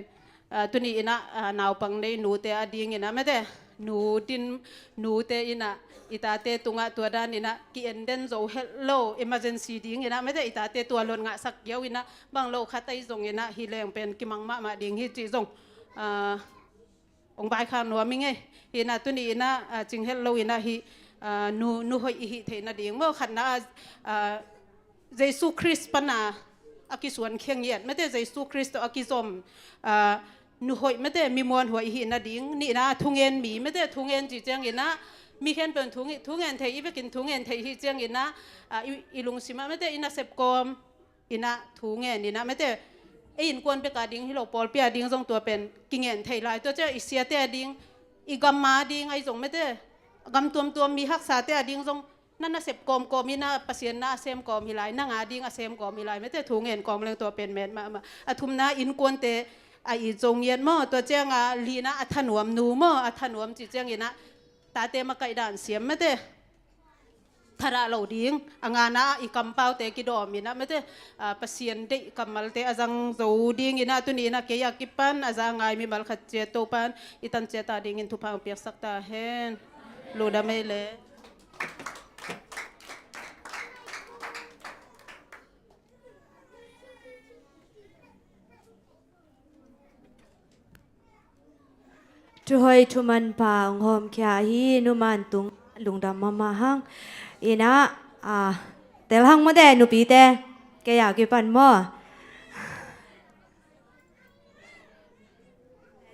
ตัวนี้นะนาวปังในหนูเตอดิ้งนะไม่แต่หนูดินหนูเตอินะอิตาเตตุงะตัวด้านนี่นะกิเอ็นเดนโซเฮลโลเอเมอร์เจนซีดิ้งนะไม่แต่อิตาเตตัวหล่นงะสักเดียวนะบางเราขัดไตจงนะฮิเลงเป็นกิมังมาดิ้งฮิจีจงองค์ใบข้างนัวมิงไงฮินะตัวนี้นะจิงเฮลโลนะฮินูหอยฮิเทนะดิ้งเมื่อขันนะ เยซูคริสต์ปนาอากิสวนเคียงเยียดไม่ได้เยซูคริสต์อากิซอมนุหอยไม่ได้มีมวลหัวหินนะดิ้งนี่นะทุงเงินมีไม่ได้ทุงเงินจีเจียงเงินนะมีแค่เป็นทุงเงินไทยอีไปกินทุงเงินไทยที่เจียงเงินนะอีลุงสิมาไม่ได้อินาเซปกอมอินะทุงเงินนี่นะไม่ได้อินกวนไปกาดิ้งที่เราปอลเปียดิ้งทรงตัวเป็นกินเงินไทยลายตัวเจ้าอิเสียเตดิ้งอีกำมาดิ้งไอ้ทรงไม่ได้กำตัวมีฮักษาเตดิ้งทรงนั่นน่ะเสพกอมก็มีน่าเปเสียนน่าเซมก็มีหลายนั่งอาดิ้งอาเซมก็มีหลายไม่ได้ถุงเงินกอมเรื่องตัวเป็นแมนมาอาทุมน่าอินกวนเตไอจงเย็นมั่วตัวเจ้าลีน่าอัฐนวมนูมั่วอัฐนวมจีเจ้าเย็นนะตาเตมาไกด่านเสียมไม่ได้ทาราเหล่าดิ้งงานนะอีกำเป้าเตกิดอมีนะไม่ได้เปเสียนได้กำมัลเตอาจังโจดิ้งยินะตัวนี้นะเกียกิปันอาจังไงมีบัลขัดเจโตปันอีตันเจตาดิ้งอินทุพังเปียกสักตาเฮนโลดาเมเลทุยทุมันปางหอมแค่ฮีนุมันตุงลุงดำมาหังอีนะแต่หังมาแต่หนูปีแต่แกอยากกินปันหม้อ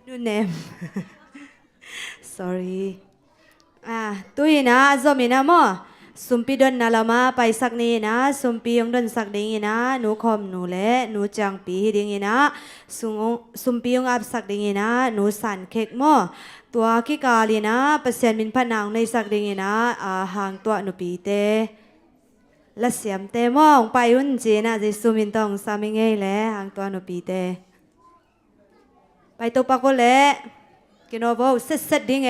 นูเนม sorry ตุยนะจอมีนะหม้อสุมปีดนนาลามาไปสักนี้นะสุมปียงดนสักดิ้งนะหนูคอมหนูเละหนูจังปีดิ้งนะสุมปียงอับสักดิ้งนะหนูสันเค้กหม้อตัวกิกาลีนะเปอร์เซ็นต์มินผนังในสักดิ้งนะห่างตัวหนูปีเตและเสียมเตมองไปอุ่นจีนะจะสุมินตองสามิงเงยแหละห่างตัวหนูปีเตไปตัวปากก็เละกินเอาบ่เสร็จดิ้ง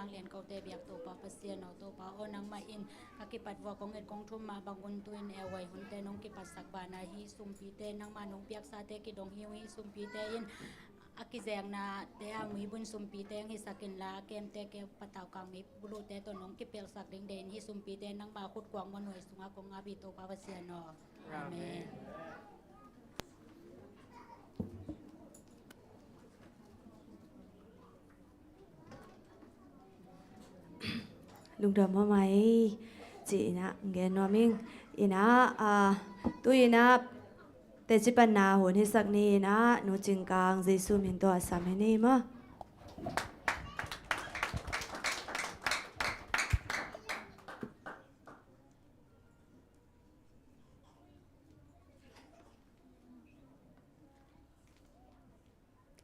างเลียนเขาเตเบียกตัวปาปเสียนเอาตัวปาโอนังมาอินกักิปัดวัวกงเอ็ดกงทุ่มมาบางคนตุนเอวัยหุ่นเตนงกิปัดสักบานาฮีซุมพีเตนังมานงเปียกซาเตกิดงฮิวฮีซุมพีเตอินอากิแจงนาเตอามีบุญซุมปีเตงฮิสักินลาเกมเตเกปะตาวกางมีบุรุเตตัวนงกิเปียกสักเดงเดนฮิซุมปีเตนังมาขุดกวางมนวยสุงากงอาบิโตปาปเสียนออาเมน ลุงดำมาไหมจีนะเกนนอมิงอีนะตัวอีนะแต่จิปันนาหุ่นที่สักนี้นะหนูจึงกลางเยซูมินตัวสามนี่มั้ง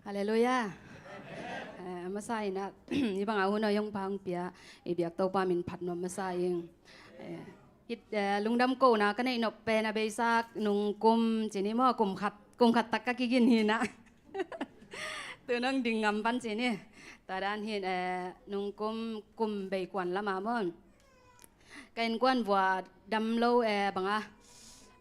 ฮาเลลูยามาใส่นะ ยี่บังเอาหัวน้อยยงพังเปียอีเบียกตัวปามินผัดนมมาใส่เองฮิตลุงดำโกนะก็ในนบเป็นอาเบซักนุงกุมจีนี่มั่วกุมขัดตักกะกินหินะ ตัวนั่งดิ่งงำปันจีนี่แต่ด้านเห็นนุงกุมใบกวนละมาบ่กันกวนวัวดำโลบังอ่ะ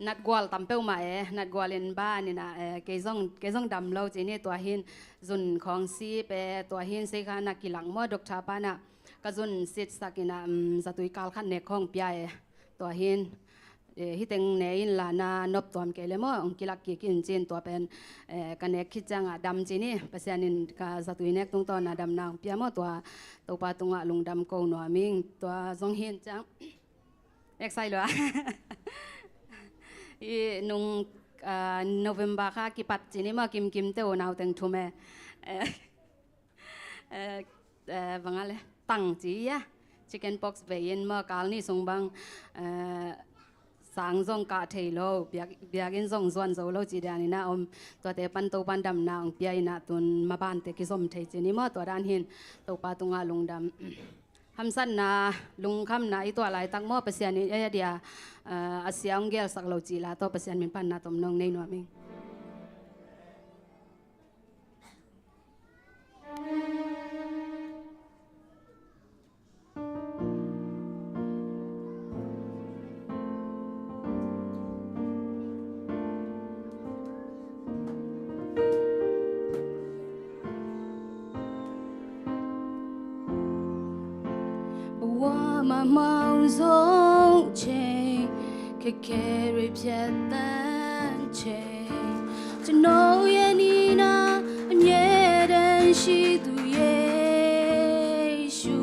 นัดกวลตำเป้าหมายนัดกวลเล่นบ้านนี่นะเกยซ่องดำเราจีนี่ตัวหินจุนของซีเปตัวหินเสกานักกีฬามั่วดกชาปานะก็จุนสิทธิ์สักนะสตุยกาลขันเนกของปียตัวหินฮิตงเนยินลานานบตัวมเกลมั่วองกีฬากินจีนตัวเป็นกันเนกคิดจังดำจีนี่เปอร์เซ็นต์ก็สตุยเนกตรงตัวนะดำนางปียมั่วตัวปาตรงลุงดำโกหนัวมิงตัวจงหินจังเอ็กไซล์เลยนงโนเวมบาค่ะกิปัดจีนี่มากิมเตโอนาวเต็งทุ่มบังอะไรตั้งจีอะชิคเก้นบ็อกซ์เวียนมากาลนี่ส่งบังสังส่งกาเทโลเบียกินส่งส่วนโซโลจีเดียนี่นะตัวเตปันตัวปันดำนางเปียนะตุนมาบ้านเตกิสมเทจีนี่มาตัวด้านหินตัวปาตุงาลุงดำคำสั้นนะลุงคำนะอีตัวอะไรตั้งมั่วเปอร์เซ็นต์นี่เดียอาเซียงเกลสักโลจีละตัวเปอร์เซ็นต์มีปันนะตมนงในหน่วยมิงว่ามาเมาสงเชแค่รีบยัดตันเชจะโนยนีนาอันเยดันชิตุเยชู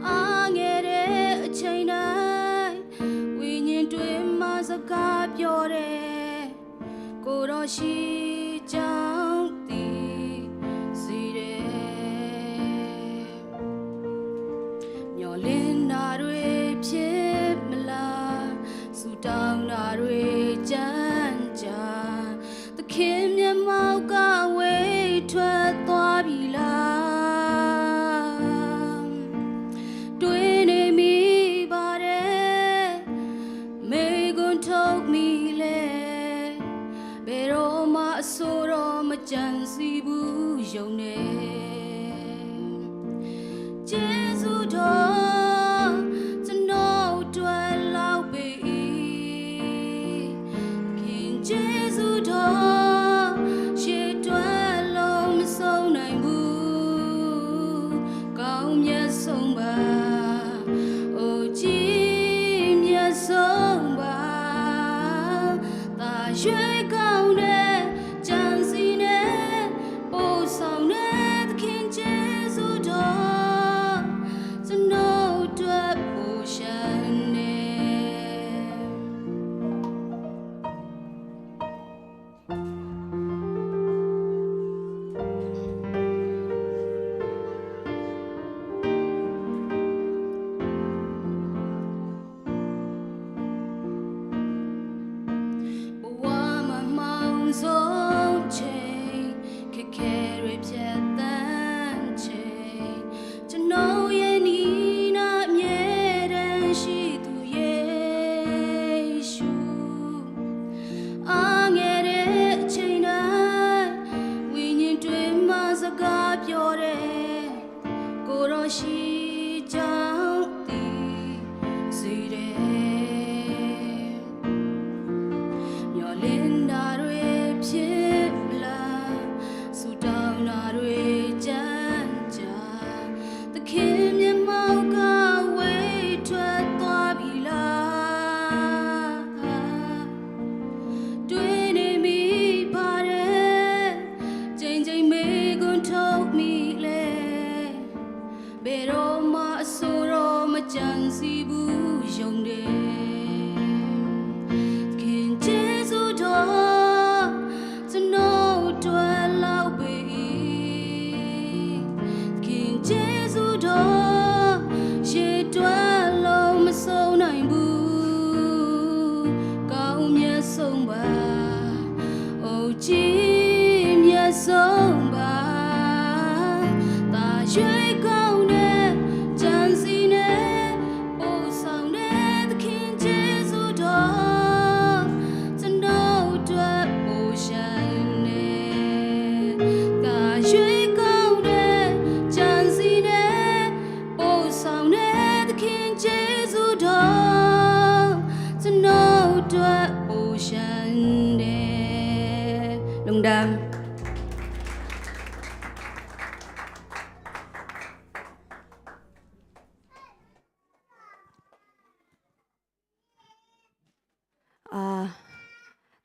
อังเอเรใจนายวิญญาณด้วยมาสกับยอเรกูรอชิจังตีสิเรลินนารุเอเพียมลาสุดาวนารุเอจันจาตะเข็มยามเมากะเวทวดตัวบิลาด้วยในมีบาเรไม่กุนทกมีเลเบโรมาสุโรมาจันสีบูยงเนเจสุดามา ရှိကြောင်းသိစေတယ်မျောလင်းတာတွေဖြစ်လာဆူတောင်းတာတွေကြမ်းကြာသခင်မျက်မှောက်ကဝေးထွက်သွားပြီလားတွေ့နေမိပါတယ်ချိန်ချိန်မေကွန်းထုတ်မိလေဘယ်တော့မှအဆိုးတော့မကြံစီဘူးယုံတယ်ခင်ကျေးဇူးတော်ကျွန်တော်တွေ့လောက်ပြီခင်ကျေးဇူးတော်ရေတွက်လို့မဆုံးနိုင်ဘူးကောင်းမြတ်ဆုံးပါအိုကြည်မြတ်ဆုံးပါတာရွှေကောင်းတဲ့ကြံစီနဲ့ပို့ဆောင်တဲ့သခင်ကျေးဇူးတော်ကျွန်တော်အတွက်ပို့ရှင်နဲ့တာရွှေကောင်းတဲ့ကြံစီနဲ့ပို့ဆောင်တဲ့သခင်ကျေးဇူးတော်ကျွန်တော်အတွက်ပို့ရှင်နဲ့လုံဒမ်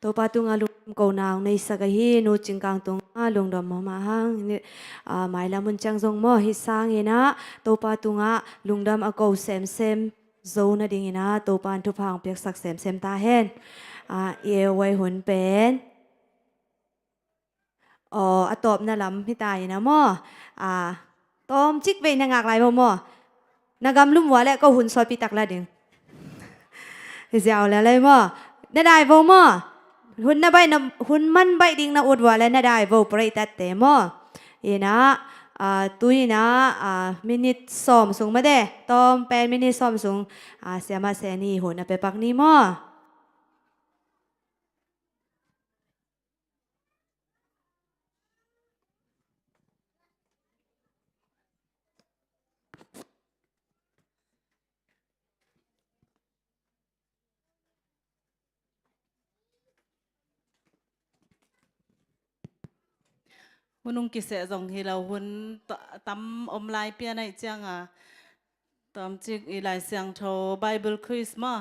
ตัวปาตุงอาลุงโกนาวในสกฮีนูจิงกังตุงอาลุงดอมมาหังนี่หมายละมุนจังซงมอฮิสางเงนะตัวปาตุงอาลุงดำอโกเซมเซมโซนะดิงนะตัวปานทุพังเปียกสักเซมเซมตาเฮนเอวไว้หุนเป็นอตอบนะลำพี่ตายนะมอตอมจิกเวนางากลายบ่มอนากำลุ่มหัวแล้วก็หุนซอยปีตักละดึงเสียวแล้วเลยมอน่าได้บ่มอหุ่นน่ะใบน่ะหุ่นมันใบดิ่งน่ะอดว่าแล้วน่าได้บ่ปริตัดแต่มอนะตุยนะมินิทซ้อมสูงมาเด้ตอม8มินิทซ้อมสูงเสียมาแสนี่หุ่นน่ะไปปักนี่มอหุ่นนุ่งกิเสะจงที่เราหุ่นตำอมลายเปียในจังตอมจิกอีหลายเสียงโทไบเบิลคริสมา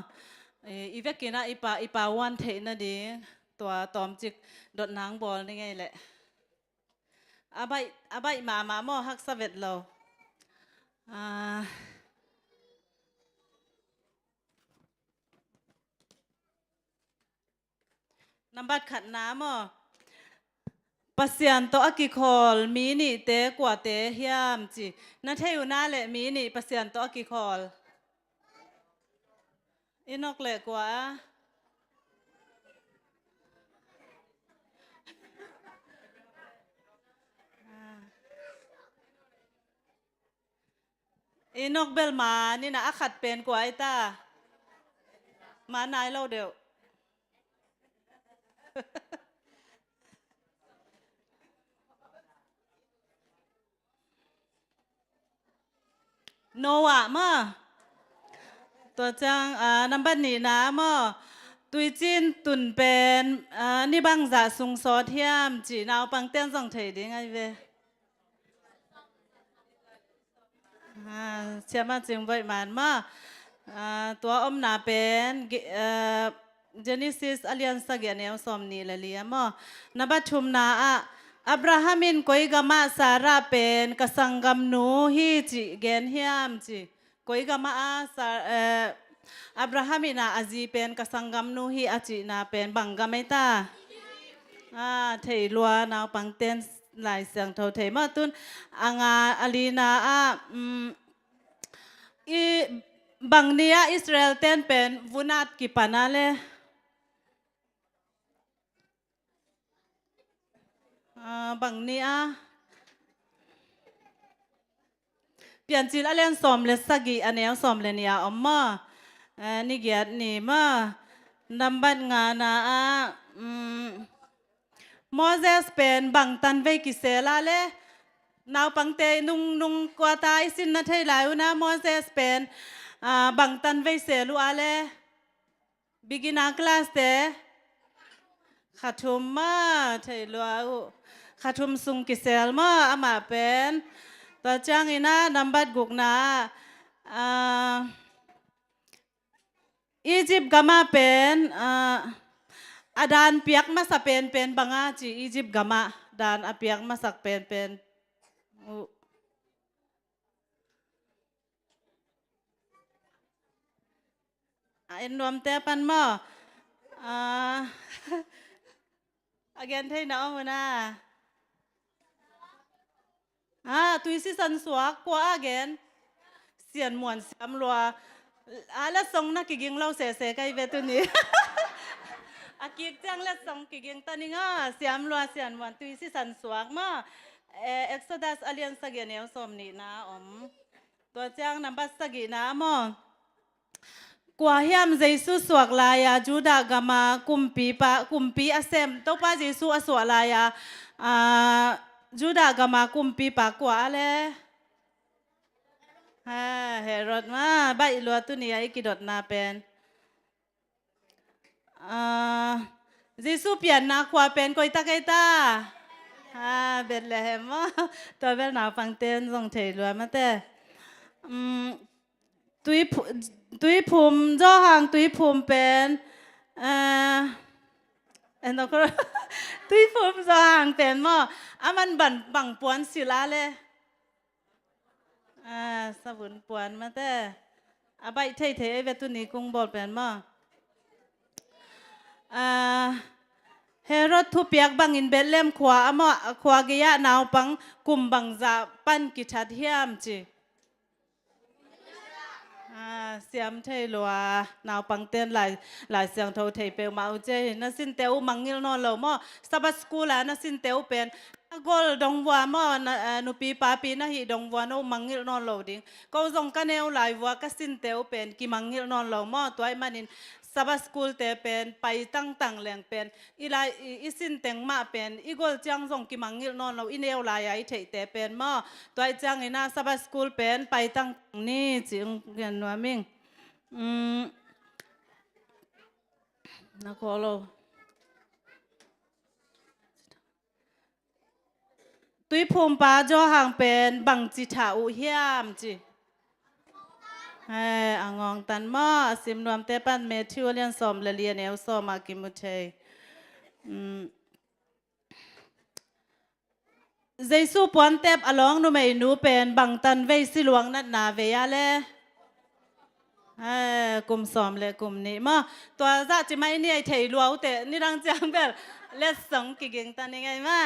อีเวกินะอีปาวันเทนะดีตัวตอมจิกดดนางบอลนี่ไงแหละอาใบหมาหม้อฮักสเวตเราน้ำบัดขัดน้ำปัสยันโตอกิคอลมีนี่เตะกว่าเตะเฮียมจีนั่นเทอยู่น่าแหละมีนี่ปัสยันโตอกิคอลอินอกเละกว่าอินอกเบลมานี่นะขัดเป็นกว่าไอ้ตามานายเราเดียวโนวะมาตัวจังน้ำบันนี่นะมาตุยจินตุนเป็นนี่บังจะสุงซอเทียมจีนาวปังเต้นส่งเถิดยังไงเวเชื่อมาจึงไว้มันมาตัวอมนาเป็นGenesis Alliance เกี่ยเนี่ยสมนี่เลยมานับชุมนาอับราฮัมินกอยกามาสาราเป็นกสังกัมนูฮีจิเกนเฮียมจิกอยกามาอับราฮัมินาอาจีเป็นกสังกัมนูฮีอาจินาเป็นบังกาไม่ตาเทลัวนาวปังเต้นหลายเสียงเท่าเทมาตุนอาลีนาบังเนียอิสราเอลเต้นเป็นวุนาตกิปานาเลบังเนียเปลี่ยนจิลอเลนสอมเลสกีอันเนี้ยสอมเลนียอมมานี่เกียรตินี่มานำบัตงานาโมเสสเป็นบังตันเวกิเซลาเล นาวปังเตนุ่งกว่าตายสินนะไทยหลายนะโมเสสเป็นบังตันไว้เสียลูอาเลบิกินาคลาสเตขัดทุมมาไทยลัวขัดทุมสุงกิเซลมาอามาเป็นตัวจ้างอินะนับบัดกุกนาอียิปต์ก็มาเป็นอาดานเปียกมาสักเป็นบางอาจีอียิปต์ก็มาดานอเปียกมาสักเป็นเอ็นรวมเตปันหม้อagain ไทยนะอ๋อนะตุยสิสันสวกกว่า again เสียนมวนเสียมลัวแล้วส่งนักกิงเราเสไกเวตุนี้อากิกจังแล้วส่งกิงตอนนี้ง่ะเสียมลัวเสียนมวนตุยสิสันสวกมาExodus Alliance สักอย่างเนี้ยสมนี่นะตัวจ้างนำบัสสักอย่างนะมอกว่าเฮียมเจสุสวกลายาจูดากามากุมปีอาเซมตัวป้าเจสุอสวกลายาจูดากามากุมปีปากว่าเลยเฮรอดมาใบลัวตุนี้ไอ้กิดดนาเป็นเจสุเปลี่ยนนาขวาเป็นกอยตาเบ็ดเลยมอตัวเบลนาฟังเต้นส่งเทลัวมาเต้ตุยภูมิเจ้าหางตุยภูมิเป็นนก็ตุยภูมิเจ้าหางเป็นมอมันบังปวนศิลาเลยสบุนปวนมาแต่ใบเทเวตุนี้กุ้งบอลเป็นมเฮรอดทุเปียกบังอินเบลเลมขวาเกียนาวปังกุมบังจะปั้นกิชัดเฮียมจีเสียมเทลัวนาวปังเต้นหลายเสียงเท่าเทเปลมาอุเจนัสินเตวมังงิลนอนเหล่ามอสบัสกูลานัสินเตวเป็นกอลดงวัวมอนุปีปาปีนะฮิดงวัวโนมังงิลนอนเหล่าดิ้งก็ส่งกันเอวหลายวัวก็สินเตวเป็นกิมังงิลนอนเหล่ามอตัวไอ้มันนินสบัสกูลเตเป็นไปตั้งแหลงเป็นอีสินเต็งมาเป็นอีกอลจังส่งกิมังงิลนอนเหล่าอินเอวหลายไอ้เทเตเป็นมอตัวไอ้จังอินาสบัสกูลเป็นไปตั้งนี่จึงเรียนว่ามิงนักโลตุยภูมิป้าจ่อห่างเป็นบังจิตาอุเฮียมจีอ่างองตันหม้อสิมรวมเตปันเมทิวเลียนสอมเลียนเอลสอมากิมุเทเจสูปวนเตปอลองนูไม่นูเป็นบังตันเวสิลวงนัดนาเวียเลกลุ่มสอมเลยกลุ่มนี้มาตัวจะจะไม่เนี่ยเทลัวแต่นี่รังจังแบบเล็ดสองกิ่งตันยังไงมา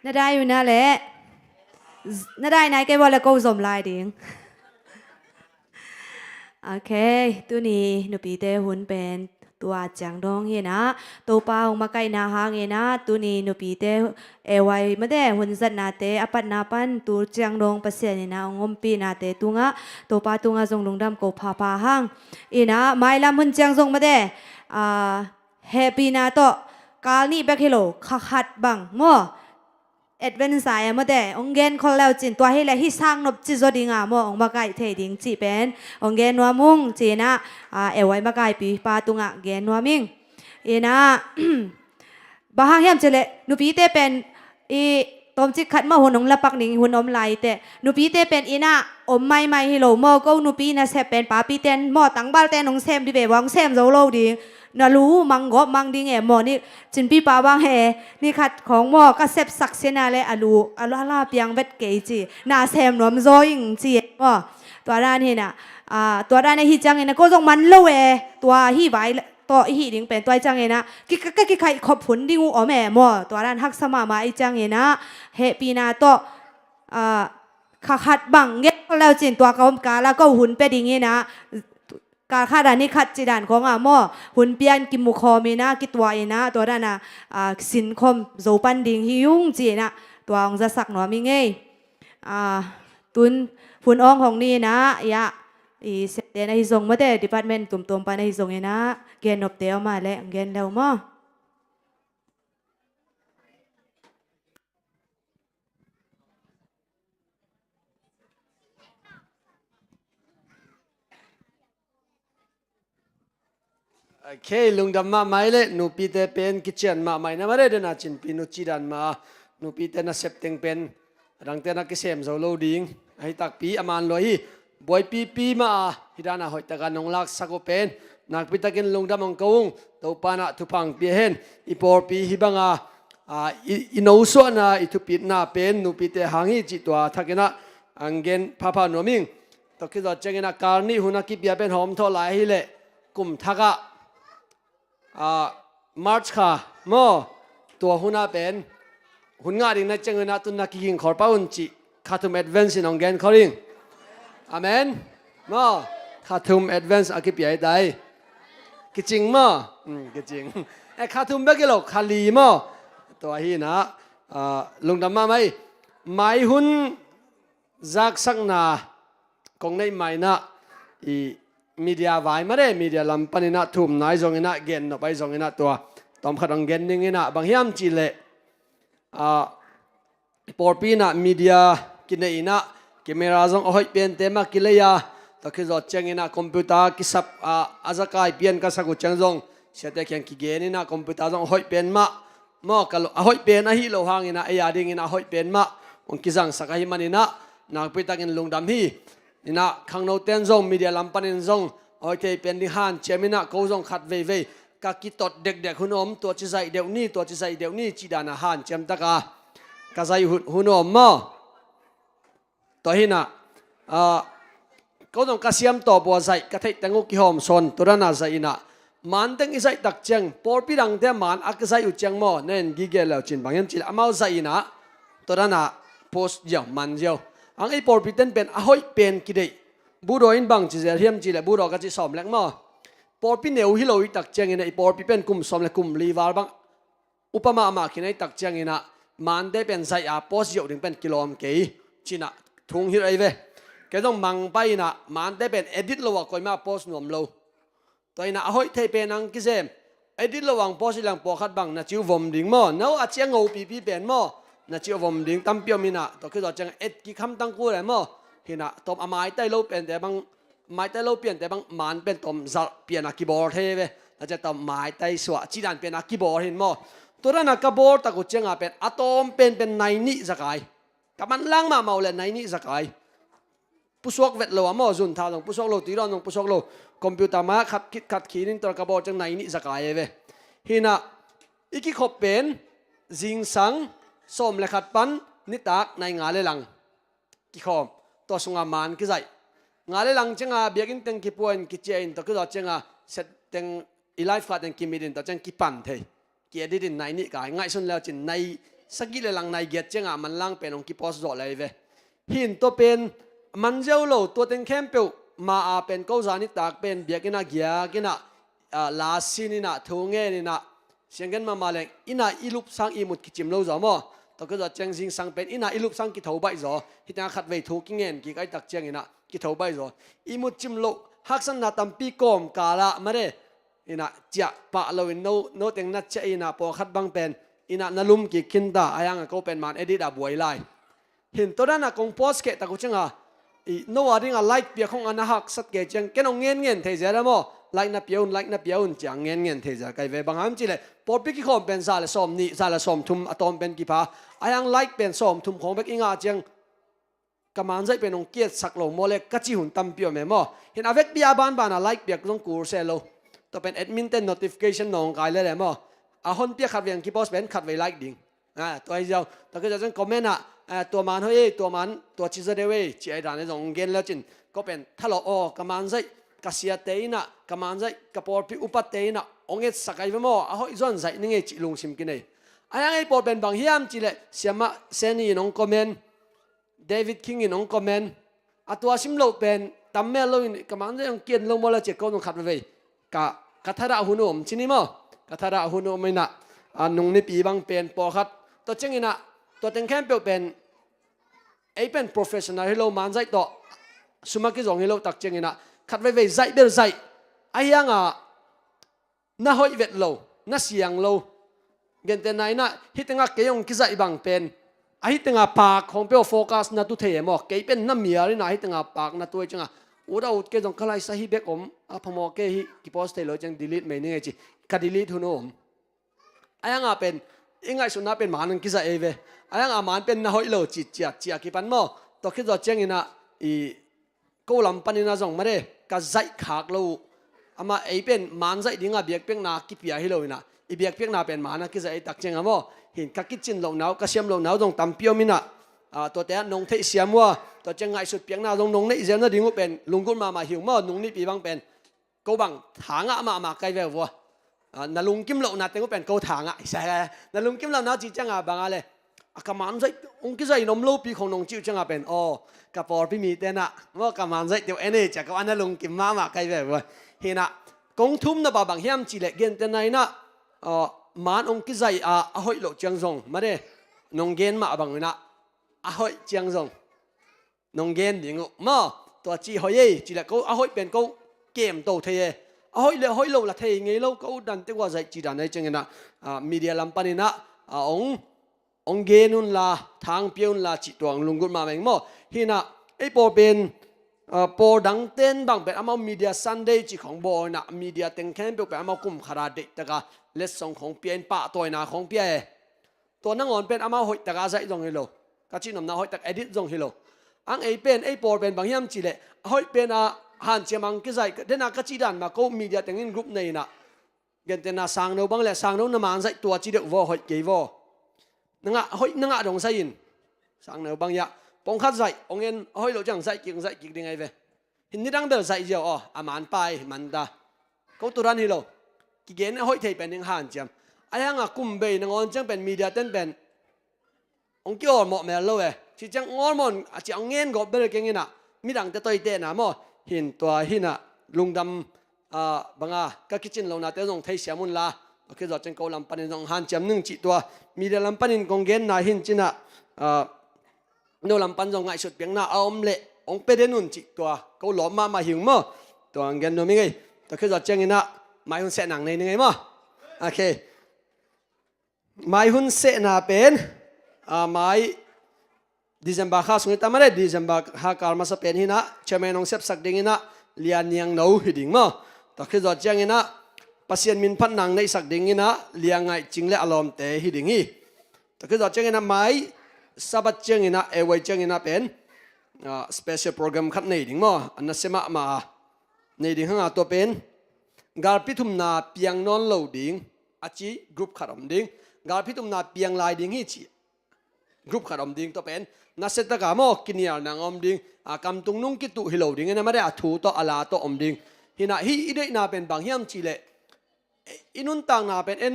น่าได้อยู่นะแหละน่าได้นายแกบอกแล้วก็สมลายดิ่งโอเคตัวนี้หนูปีเตหุ่นเป็นตัวจังดองเฮนะตัวป้าของมาไกนาหางเฮนะตัวนี้หนูปีเตไว้ไม่ได้หุ่นสันนาเตอปันนาปันตัวจังดองเปอร์เซ็นต์นะงมปีนาเตตัวงะตัวป้าตัวงะทรงลงดำกูพาหางอีนะไม่ลำหุ่นจังทรงไม่ได้แฮปปี้นาโตกาลนี่แบกเฮโลขัดบังมั่วเอ็ดเวนสายมาแต่องเกนคนแล้วจินตัวให้เลยที่สร้างนบจิโซดิงอ่ะมั่วองมาไกเทดิงจีเป็นองเกนนัวมุงจีนะไว้มาไกปีปาตุงอ่ะเกนนัวมิงอีนะบางแห่งจะเลยนูปีเตเป็นอีตอมจิขัดมาหุ่นองละปักหนิงหุ่นอมไหลแต่นูปีเตเป็นอีนะอมไม่ฮิโลโมก็นูปีนะเซเป็นปาปีเตนหม้อตังบ้าเตนองเซมดิเบวังเซมโซโลดิงนารู้มังกบมังดิงหม้อนี่จินปีปาบางแห่นี่ขัดของหม้อก็เซฟสักเซนาเลยอาลูลาเปียงเวทเกจีนาเซมนวมโซยิงจีว่าตัวด้านเห็นตัวด้านในฮิจังเห็นก็ต้องมันโลเอตัวฮิไว้ตัวฮิดิงเป็นตัวจังเห็นกิใครขอบผลดิงูอ๋อแม่หม้อตัวด้านฮักสมามาไอจังเห็นเฮปีนาโตขัดบังเงี้ยแล้วจินตัวเขากาแล้วก็หุ่นไปดิงเงี้ยการคาดานี่ขัดจีดานของหม้อหุ่นเปียนกิมุคอมีนะกิตัวเอนะตัวนั้นสินคมโจปันดิงฮิยุงจีนะตัวองจะสักหนอมีไงตัว ตุนฝุ่นอ่องของนี่นะยะอีเสเตนะฮิซงมาเตดิพาร์ตเมนต์ตุ่มๆปานะฮิซงนะเกนอบเตอมาและเกนแล้วมั้งโอเคลุงดำมาไม่เลยนูปีเตเป็นกิจเชนมาไม่นะมาเรเดนะจินปีนูจีดันมานูปีเตนะเซปเต็งเป็นรังเตนะกิเซมโซโลดิงให้ตักปีอามันลอยบอยปีมาฮิดานะหอยตะกันนงลักสักเป็นนักปีตะกินลุงดำมังกงตัวปานะทุพังเปียเห็นอีปอร์ปีฮิบังอินโอส่วนอีทุปีน่าเป็นนูปีเตหังฮีจิตัวทักนะอังเกนพาพาโนมิงตัวคิดว่าเจงนะการนี่หุนักกิเปียเป็นหอมทอลายฮิเลกุมทักะมาร์ชค่ะโมตัวหุ่นน่ะเป็นหุ่นงาดิ่งในจังเงินตุนนักกิงขอป้าอุ่นจิคาทุมแอดเวนซ์น้องแกนเขาดิ่งอเมนโมคาทุมแอดเวนซ์อากิปใหญ่ได้กิจริงโมกิจริงไอ้คาทุมเบกิโลคาลีโมตัวฮีนะลุงดำมาไหมไม่หุ่นจักสักนากงในไม่นะอีมีเดียไว้มาได้มีเดียลำปันนะทุ่มนายจงอินะเกนไปจงอินะตัวตอมขัดองเกนนิ่งอินะบางยามจิเลปอร์ปีนะมีเดียกินอินะกิเมราจงอ้อยเปลี่ยนเต็มกิเลยาตะคิดว่าเจงอินะคอมพิวเตอร์กิสับอาจะกายเปลี่ยนก็สักกุเจงจงเสียแต่แข่งกิเกนอินะคอมพิวเตอร์จงอ้อยเปลี่ยนมาหม้อกันอ้อยเปลี่ยนนะฮิโลหางอินะไอยาดิ่งอินะอ้อยเปลี่ยนมาองกิจังสักหิมันอินะนักพิทักษ์อินลุงดำฮีนี่นะข้างโน้ตเต้นซงมีเดียลำปันซงโอเคเป็นดิฮันเชมินะเขาซงขัดเว่ยกักกิตดเด็กๆหุ่นอมตัวจิใส่เดี๋ยวนี้ตัวจิใส่เดี๋ยวนี้จีดานะฮันเชมตะกากะใส่หุ่นอมมาตัวหินะเขาต้องกระเสียมตัวบัวใส่กระเทยตังกุกิหอมซนตัวนั้นใส่นะมันตั้งอิใส่ตักเจียงปอร์ปีดังเตมันอักใส่อุเจียงมาเน้นกิเกลแล้วจินบางยันจิอามาใส่นะตัวนั้นโพสเดียวมันเดียวอังไอปอร์ปีเต้นเป็นอ้อยเป็นกิเลบูโรอินบังจีเรียมจีเลบูโรก็จีสอมเล็กมาปอร์ปีเนวฮิโลอิตักเจียงอินะไอปอร์ปีเป็นกุมสอมเล็กกุมลีวาร์บังอุปมาอามาคินัยตักเจียงอินะมันได้เป็นไซอาโพสเดียวถึงเป็นกิโลมกี่จีน่ะทุ่งฮิโรไอเวแกต้องมังไปนะมันได้เป็นเอดิตระหว่างคอยมาโพสนวมโลตัวอินะอ้อยเทเป็นอังกิเซมเอดิตระหว่างโพสหลังปอขัดบังนะจิววมดิ่งมาเนาะอาเจียงเอาปีเป็นมานะจิววมดิ่งตั้มเปียวมินะตัวคือตัวจังเอ็ดกิคำตั้งกูเลยมาเห็นนะตอมอามายใต้โลเป็นแต่บางไม้ใต้โลเปลี่ยนแต่บางมันเป็นตอมจะเปลี่ยนนักกีบอลเทเวแล้วจะตอมไม้ใต้สวะจีดันเป็นนักกีบอลเห็นมั้ยตัวนั้นนักกีบอลตะกุเจงอาเป็นอะตอมเป็นในนิสกายกับมันล่างมาเมาเลยในนิสกายผู้สวกเวทโลมั้งจุนท่าตรงผู้สวกโลตีรอนตรงผู้สวกโลคอมพิวเตอร์มาขัดคิดขัดขีนินตัวนักกีบอลจังในนิสกายเวเห็นนะอีกขบเป็นจิงสังสมเลขัดปันนิตักในงานเลลังกี่ขบตัวสงามันกี่ใจงานเลลังจังอาเบียกินเต็งกี่ปวนกี่เจนตัวก็ตัวจังอาเสร็จเต็งอีไลฟ์ฟัดเต็งกี่มีดินตัวจังกี่ปันเทกี่อดีดินในนี่กายง่ายสุดแล้วจินในสกิเลลังในเกียจังอามันล่างเป็นองกี่โพสต์จ่อเลยเว้หินตัวเป็นมันเจ้าโลตัวเต็งแคมเปิลมาเป็นเก้าจานิตากเป็นเบียกินอาเกียกินอาลาซินินะทุ่งเงินนะเสียงกันมาเลยอินาอิลุปสังอิมุดกิจิมโลจ่อมั้งตัวก็จะเจงซิงสังเป็นอินาอิลุปสังกิเท่าใบจ่อฮิตนาขัดไว้ถูกเงินกี่ไอตักเจงอินะกิเท่าใบจ่ออิมุดจิมโลฮักสันนาตัมปีกอมกาละมาเร่อินะจะปะเราอินโนเต็งนัดเจอินะพอขัดบังเป็นอินะนาลุมกี่คินตาอายังก็เป็นมันเอดิดาบวยไลเห็นตัวนั้นกงโพสเกตะกุจังอ่ะโนวาริงอ่ะไลค์เปียของอันหักสัตเกจังแกน้องเงินเทเจแล้วมั้งไลค์นับเปียวจังเงินเทเจไกเวบางครั้งจีเลยพอพิกิคอมเป็นซาเลสอมนี่ซาเลสอมทุ่มอะตอมเป็นกี่พาอายังไลค์เป็นสอมทุ่มของเบกอิงอาจังกำมันใจเป็นองเกียรสักโลโมเลกจิหุ่นตั้มเปียวแม่มั้งเห็นอเวกเบียบ้านอ่ะไลค์เปียกต้องกูเซโลตัวเป็นแอดมินเต้น notification น้องกายเลยแหละมั้งอาฮอนเปียขัดเวียงกี่โพสเป็นขัดไว้ไลค์ดิ่งตัวไอ้เจ้าตัวก็จะจังคอมเมนต์ตัวมันเฮ้ยตัวมันตัวชิซเดเวจีไอ้ด่านในตรงเกณฑ์แล้วจินก็เป็นถ้าเรากำมันใจกษยเตยนะกำมันใจกระปอร์พิอุปัตเตยนะองเอ็ดสักไอ้เมื่ออ่ะเฮ้ยส่วนใจนี่ไงจิลุงชิมกินเลยไอ้ยังไงปอร์เป็นบางเฮียมจิเลยเสียมาเซนี่น้องคอมเมนต์เดวิดคิงน้องคอมเมนต์ตัวชิมโลเป็นตั้มเมลโลอินกำมันใจองเกียนลงมาแล้วเจ็ดก้อนต้องขัดไปกะทาระหุ่นอมชินี่มั้งกะทาระหุ่นอมไม่นะนุ่งนี่ปีบางเป็นปอขัดตัวเจ้านี่นะตัวเต็งแคมเปลเป็น ไอ้เป็น professional ให้เรามันใจต่อสมัครกิจให้เราตักเจงนะขัดไว้ใจเบลใจไอ้ยังน่าหอยเวทเราน่าเสียงเราเกินแต่ไหนนะฮิตงาเกยงกิจบางเป็นไอ้ฮิตงาปากของเปลโฟกัสน่าตุเทียมเกยเป็นน้ำเมียเลยนะฮิตงาปากน่าตัวจังอุดาอุดเกยงคลายสหิเบกพมเกยกิโพสเตลจัง delete ไม่เนี่ยจีกัด delete หุ่นอมไอ้ยังเป็นยังไงสุนัขเป็นหมาหนึ่งกิจเอเวไอ้ยังมันเป็นน่าหอยเราจีจีจีกิปันมั้งตัวคิดว่าเจงนะอีกูลำปันนี่นะจงมาเด้ก็ใจขาดเราอามาไอ้เป็นมันใจดิ้งอ่ะเบียกเปียกนากิเปียให้เรานะอีเบียกเปียกนาเป็นมันนะกิจไอ้ตักเจงอ่ะมั้งเห็นกักกิจจินเราหนาวก็เสียมเราหนาวตรงตำเปียวมินะตัวแต่นงเทเสียมว่าตัวเจงไงสุดเปียกนาตรงนงนี่เสียมน่ะดิ้งก็เป็นลุงกุนมาหิวมั้งนงนี่ปีบังเป็นกูบังถางอ่ะมาไกลแบบว่านาลุงกิมเราหน้าเต็งก็เป็นกูถางอ่ะใช่ไหมนาลุงกิมเราหน้าจีจังอ่ะบางอะไรกำมันใจองค์กิจไอ้นมลูปีของนงจิ้วจังอ่ะเป็นกับปอร์พี่มีเต้นอ่ะว่ากำมันใจเดี๋ยวเอ็นเอจากกับอันนั้นลุงกิมมาไกลแบบว่าเห็นอ่ะกงทุ่มนะบางเฮียมจีเล็กเกินแต่ไหนนะมันองค์กิจไอ้หอยหลอกจังซงมาเด้นงเกนมาบางนะหอยจังซงนงเกนดิ่งมาตัวจีหอยจีเล็กก็หอยเป็นก็เกมโตเทยหอยเลยหอยโลละเทยไงเราก็ดันตัวใจจีดันในจังนะมีเดียลำปันนะองเกนุนลาทางเปียวลาจิตวงลุงกุฎมาเองมั้งฮินะไอ้ปอเป็นปอดังเต้นบางเป็นอามามีเดียซันเดย์จีของบอนะมีเดียเต็งแค่เป็นอามากุมขาราเด็กแต่ก็เลสซองของเปียนปะตัวนาของเปียตัวนั่งอ่อนเป็นอามาหอยแต่ก็ใจตรงฮิโลก็จีนำนาหอยแต่เอดิตตรงฮิโลอังไอ้เป็นไอ้ปอเป็นบางยามจีเลยหอยเป็นหันเชียมังกิใจเดนักก็จีดันมาก็มีเดียเต็งอินกรุ๊ปในนะเกินแต่นาสังโนบางแหละสังโนน้ำมันใจตัวจีเด็กวอหอยเกยวอนั่งหอยนั่งดงไซยินสังเนบางยะปงคัดใส่องเงินหอยเราจังใส่กิ่งใส่กิ่งยังไงเว้หินนี่ดังเบลใส่เจียวอามันไปมันตาเขาตุรันฮิโลกิเกนหอยเทเป็นยังหันจำไอ้ยังกุมเบยนังอนจังเป็นมีเดียเต้นเป็นองเกี่ยวหมอแม่เราเว้ที่จังงอนมันจะเอาเงินก็เบลเก่งนะมีดังแต่ตัวเต้นนะมั้งหินตัวหินลุงดำบางก็คิดจินเราหน้าเต้นงเทเสียมุนลาโอเคจังเขาลำปันนงหันจำหนึ่งจิตตัวมีเดียลำปันกงเกนนาหินจินะโนลำปันจงไงสุดเพียงน่าเอาเละองเปเดนุนจิตัวเขาหลอมมาหิวมั้งตัวเงินโนมิไงตัวคือจังนะไม่หุ่นเสนังในยังไงมั้งโอเคไม่หุ่นเสนาเป็นไม่ดิเซมบาร์ข้าสุนิตามาเลยดิเซมบาร์ข้าการมาสเปนหินะเชื่อไหมน้องเซฟสักดิ่งนะเลียนยังหนูหิดิ่งมั้งตัวคือจังนะปัสเซียนมินพันนังในสักดิ่งนะเลียงไงจริงและอารมณ์เตะหิดิ่งฮีตัวคือจังนะไม่sabat jeng ina ewai jeng ina pen special program khat nei ding mo anna sema ma nei ding hanga to pen gar pithum na piang non lo ding achi group kharam ding gar pithum na piang lai ding hi chi group kharam ding to pen na seta ka mo kiniar nang om ding kam tung nung ki tu hi lo ding na ma re thu to ala to om ding hina hi idei na pen bang hiam chi le inun tang na pen en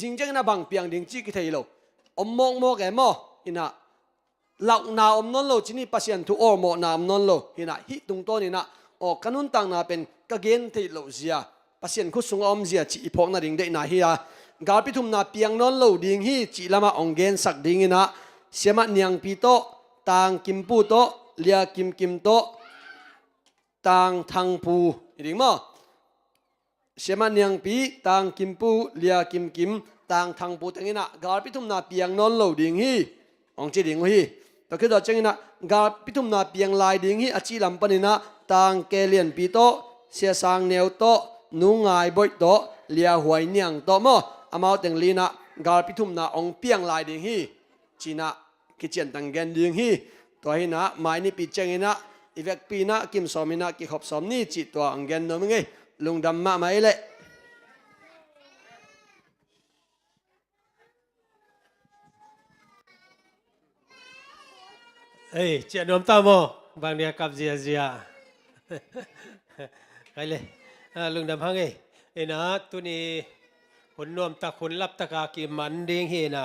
จริงจังนะบางเปียงดิ่งจีกิเทยโลอมมองมองแกมอหินะเหล่านาอมนนโลจีนี่ปัสยันทุอมอนามนนโลหินะฮิตุงต้นนี่นะกันุนตังนาเป็นกะเกนเทยโลเสียปัสยันคุสุงอมเสียจีพงนาดิ่งได้นาฮิยากาปิทุมนาเปียงนนโลดิ่งฮิจีละมาองเกนสักดิ่งนะเสียมาเนียงปีโตตางกิมปูโตเลียกิมโตตางทังปูดิ่งมั้งเชมันยังปีต่างกิมปูเลียกิมต่างทางปูตังนี้นะกาลพิทุมนาเปียงนอนเหลาดิ่งฮีองจีดิ่งฮีแต่คือเราจังนี้นะกาลพิทุมนาเปียงลายดิ่งฮีอาชีลำปันนี้นะต่างเกลียนปีโตเสียสางเนียวโตนุ่งไงบ่อยโตเลียหวยเนียงโตมั้งอามาตังลีนะกาลพิทุมนาองเปียงลายดิ่งฮีจีนะกิจเจนตังเกนดิ่งฮีตัวฮีนะไม้นี่ปีจังนี้นะอีเวกปีนะกิมสอมินะกิขบสอมนี่จีตัวอังเกนโนมึงไงลุงดำมาไหมเละเอ้ยเจ้าหนุ่มตาโมบางเดียกับเจียไปเลยลุงดำฮังเอ้นะตัวนี้คนนวมตะคนรับตะกากิมันเด้งเฮนะ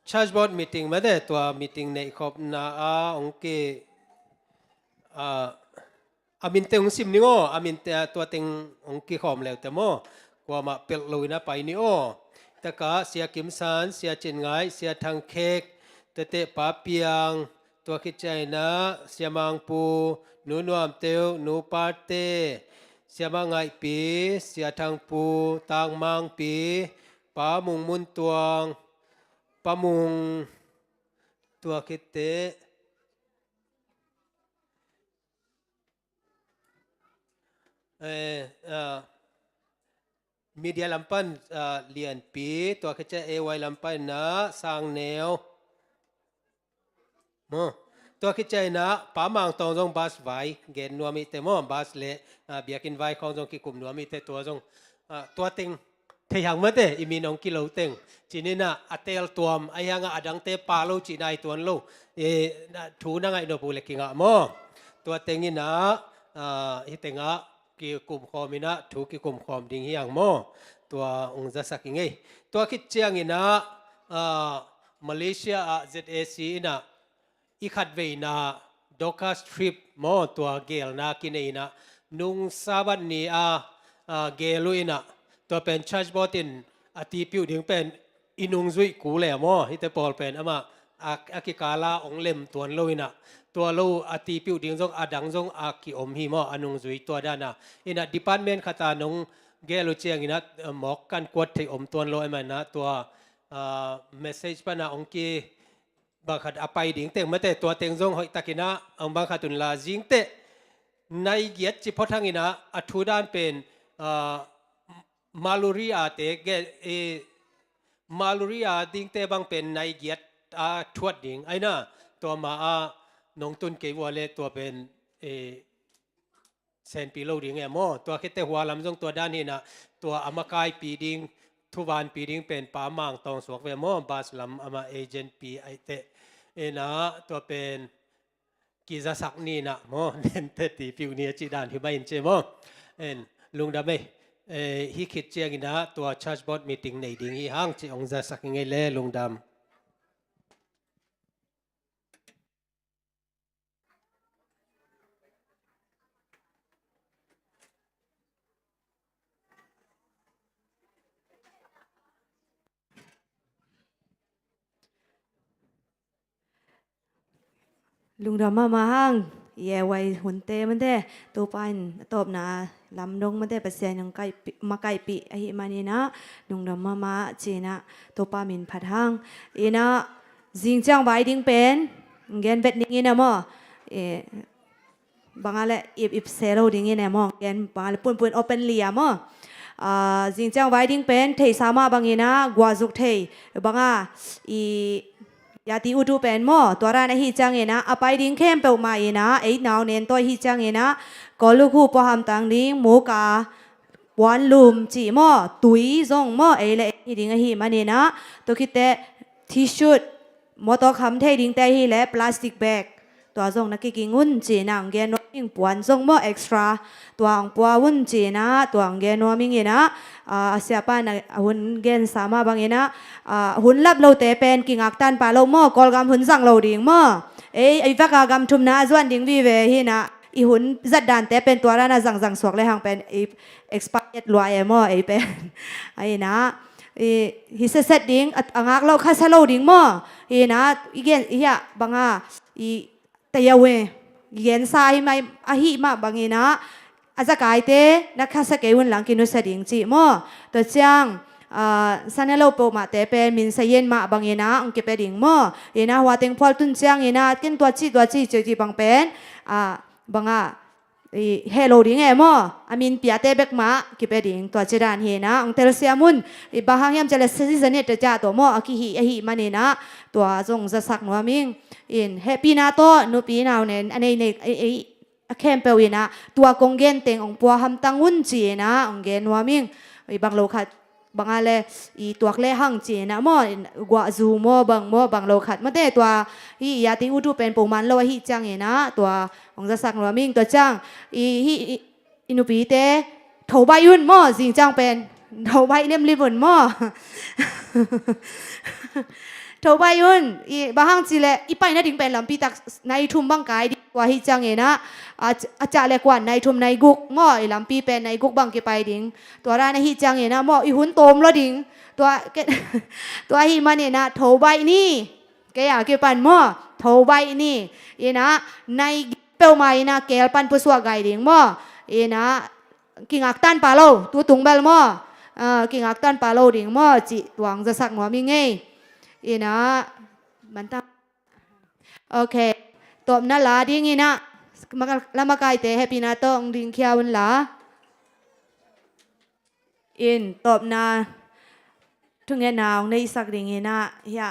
ชาร์จบอร์ดมีติ้งมาเด้ตัวมีติ้งในขอบนาองเกอามินเตงซิมนี่โออามินเตตัวเตงองกีขอมแล้วแต่โมกว่ามาเปิดลุยนะไปนี่โอแต่ ะกะเสียกิมสารเสียจินไงเสียทางเค้กเตะปาเปียงตัวคิดใจนะเสียมังปูหนูนวมเตียวหนูปาเตเสียมังไงปีเสียทางปูตางมังปีปามุงมุนตวงปามุงตัวคิดเตมีเดียลำปันเลียนปีตัวคิดจะไว้ลำปันนะสร้างแนวตัวคิดใจนะป้ามังตองจงบาสไว้เกณฑ์นัวมีแต่มอบาสเละเบียกินไว้ของจงกิกุมนัวมีแต่ตัวจงตัวเต็งเทียงเมื่อเตอีมีน้องกิโลเต็งจีนี่นะอัตเตลตัวมไอ้ยังอดังเตปาโลจีนายตัวโลถูนังไงโนบุเล็กิงะมอตัวเต็งนี่นะฮิเต็งะกิกุมคอมินะถูกิกุมคอมดิ่งเฮียงมอตัวองค์จะสักยังไงตัวคิดเจียงนี่นะมาเลเซียZAC นะอีขัดเวนะดอกาสทริปมอตัวเกลนะกินเอนะนุงซาบันนี่เกลุยนะตัวเป็นชาร์จบอตินอติปิวดิ่งเป็นอินุงซุยกูแหล่มอฮิตเปอลเป็นอามาอากิกาลาองเล็มตัวลุยนะตัวลูอติปิวดิ่งจงอดังจงอากิอมฮิมออนุงซุยตัวด้านนะอินะดิพาร์ตเมนต์ขตานงเกลุเจียงอินะหมอกกันกวดที่อมตัวลุยมันนะตัวเมสเซจปะนะองกีบางขัดอภัยดิ่งเต็งไม่แต่ตัวเต็งจงหอยตะกินะองบางขัดตุนลาจิงเตในเกียรติจิพทังอินะอัทุดานเป็นมาลูริอาเตเกมาลูริอาดิ่งเตบางเป็นในเกียรติทวดดิ่งไอ้น่ะตัวมาน้องตุนเกวัวเลตัวเป็นเซนปีโลดิ่งไงมอตัวคิดแต่หัวลำจงตัวด้านนี้นะตัวอามากายปีดิ่งทุวันปีดิ่งเป็นป่ามังตองสวกเวมอบาสลำอามาเอเจนปีไอเตนะตัวเป็นกิจสักนี่นะมอเน้นเตตีฟิวเนียจีดานที่ไม่เห็นเจมอลุงดำเมฮิคิดเจียงนะตัวชาร์จบอร์ดมีติ้งในดิ่งฮีห้างจีองจะสักยังไงเล่ลุงดำลุงดำมาห้างแย่ไว้หุ่นเตมันเด้ตัวปันตบนาลำดงมันเด้เปอร์เซ็นต์ยังไกลมาไกลปีไอ้มานี่นะลุงดำมาจีนะตัวปามินพัดห้างนะจิงจังใบดิ้งเป็นเงินเบ็ดดิ้งนะมั้งบางอะไรอิบเซโร่ดิ้งนะมั้งเงินบางอะไรปุ่นโอเปนเลียมั้งจิงจังใบดิ้งเป็นเทสามาบางนะกว่าจุกเทบางยาติอุดูเป็นหม้อตัวร้านฮิจังเงนะอภัยดิ้งเข้มเปล่ามาเงนะไอ้นาวเน้นตัวฮิจังเงนะก็ลูกคู่พอหามตังดิ้งหมูกาวันลุมจีหม้อตุยซงหม้อไอ้เละฮิดิ้งฮิมันเงนะตัวคิดแต่ทิชชู่หม้อตัวคำเทดิ้งแต่ฮิเละพลาสติกแบกตัวซงนักกิงุนจีนังเกนวิ่งปวนซงหม้อเอ็กซ์ตร้าตัวอังปัววุนจีนะตัวอังเกนวมิงเงนะsiapa na hun gen sama bang ina hun lap lo te pen king aktan pa lo mo kol gam hun sang lo ding mo ai vaka gam thum na zwan ding vi ve hi na i hun zat dan te pen twara na zang swak le hang pen expired lwa e mo ai pen ai na hi se set ding angak lo kha sa lo ding mo hi na igen ya banga i tayawe gen sa hi mai a hi ma bang inaอาจจะกลายเตนักข่าวสเกวันหลังกินุสดิ่งจีมั่วตัวจ้างสันนิโลโปมาเตเป็นมินเซเยนมาบางเยนะองค์เก็บดิ่งมั่วเยนะหัวเต็งพอลตุนจ้างเยนะกินตัวจีเจอจีบางเป็นบางเฮโลดิ่งเอมั่วอามินปียเตเบกมาเก็บดิ่งตัวจีดานเฮนะองค์เทลเซียมุนบางอย่างจะเลสซิสเนตจะตัวมั่วอากิฮิมันเนนะตัวจงจะสักนัวมิงอินเฮปีนาโตนุปีนาวเนนอันนี้เข้มเปวินะตัวกงเกนเต็งองปัวหำตังวุ่นจีนะองเกนว่ามิงบางโลคัดบางอะไรตัวเล่หังจีนะมั่วกว่าซูมั่วบางโลคัดมาแต่ตัวฮียาติอุดุเป็นปูมันโลฮีจังเนะตัวองจะสักว่ามิงตัวจังอินุปีเตโถใบยุ่นมั่วสิ่งจังเป็นโถใบเลี่ยมริบนมั่ว โทบายุนอีบางจีเลอีไปนะดิ่งเป็นลำปีตักในทุ่มบังกายดีกว่าฮิจังเอนะอาจารย์เลกว่าในทุ่มในกุกหม้ออีลำปีเป็นในกุกบังกีไปดิ่งตัวร้านในฮิจังเอนะหม้ออีหุ่นโตมแล้วดิ่งตัวฮิมันเอนะโทบายนี่แกอยากเก็บปันหม้อโทบายนี่เอนะในเปลมาเอนะแกลปันผู้สวกไกดิ่งหม้อเอนะกิงอักตันปาโลตัวตุงเบลหม้อกิงอักตันปาโลดิ่งหม้อจิหวังจะสักหัวมีไงอีนะมันตั้งโอเคตบนั่นละดิ้งอีนะแล้วมาไกลเตะให้ปีนาต้องดิ้งเขียวนั่นละอินตบนาถึงเงินนาวในสักดิ้งอีนะเฮีย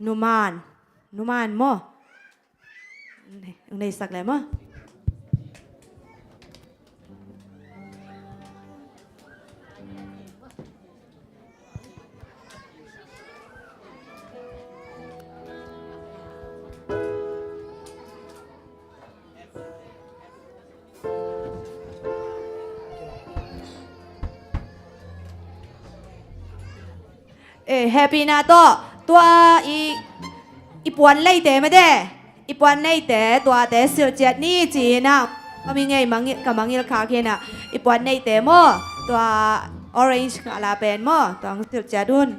นุมานมั้งในสักอะไรมั้งแฮปปี้นะตัวอีปวนไล่เตะไม่ได้อีปวนไล่เตะตัวเตะเสียวเจ็ดนี่จีนะก็มีไงมังกับมังยี่ราคาแค่น่ะอีปวนไล่เตะมั้งตัว orange กับลาเป็นมั้งตัวเสียวเจ็ดดุน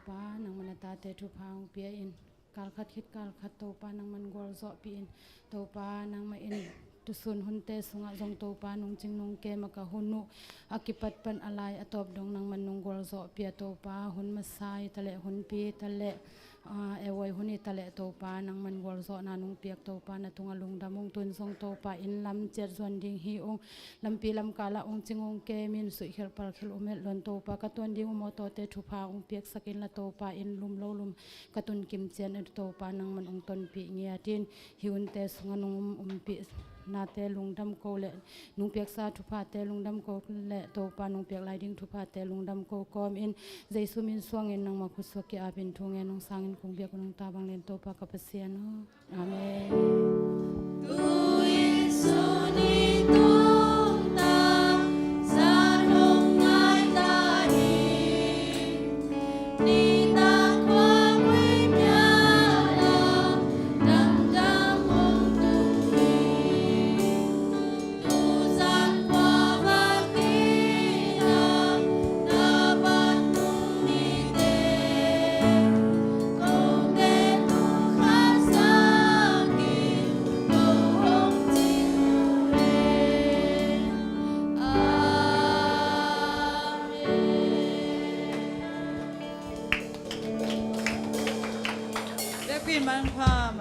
pa nang manata te tu phang pia in kal khat khit kal khat to pa nang man gol zo pi in to pa nang ma in tu sun hun te sunga jong to pa nung ching nung ke maka hunu akipat pan alai atop dong nang man nung gol zo pia to pa hun masai tale hun pi tale ewai huni tale to pa nang man gol zo na nung piak to pa na tunga lung damung tun song to pa in lam cher zon ding hi ong lam pi lam kala ong chingong ke min su khel par khel umel lon to pa ka ton ding mo to te thu pha ong piak sakin la to pa in lum lo lum katun kim chen to pa nang man ong ton pi ngia tin hiun te sunga nung pi na te lungdam ko le nung piak sa thu pha te lungdam ko le to pa nung piak lai ding thu pha te lungdam ko kom in jaisu min suang in nang ma khu so ki apin thung en nung sang in kung biak nung ta bang len to pa ka pasian no amen Queen man pha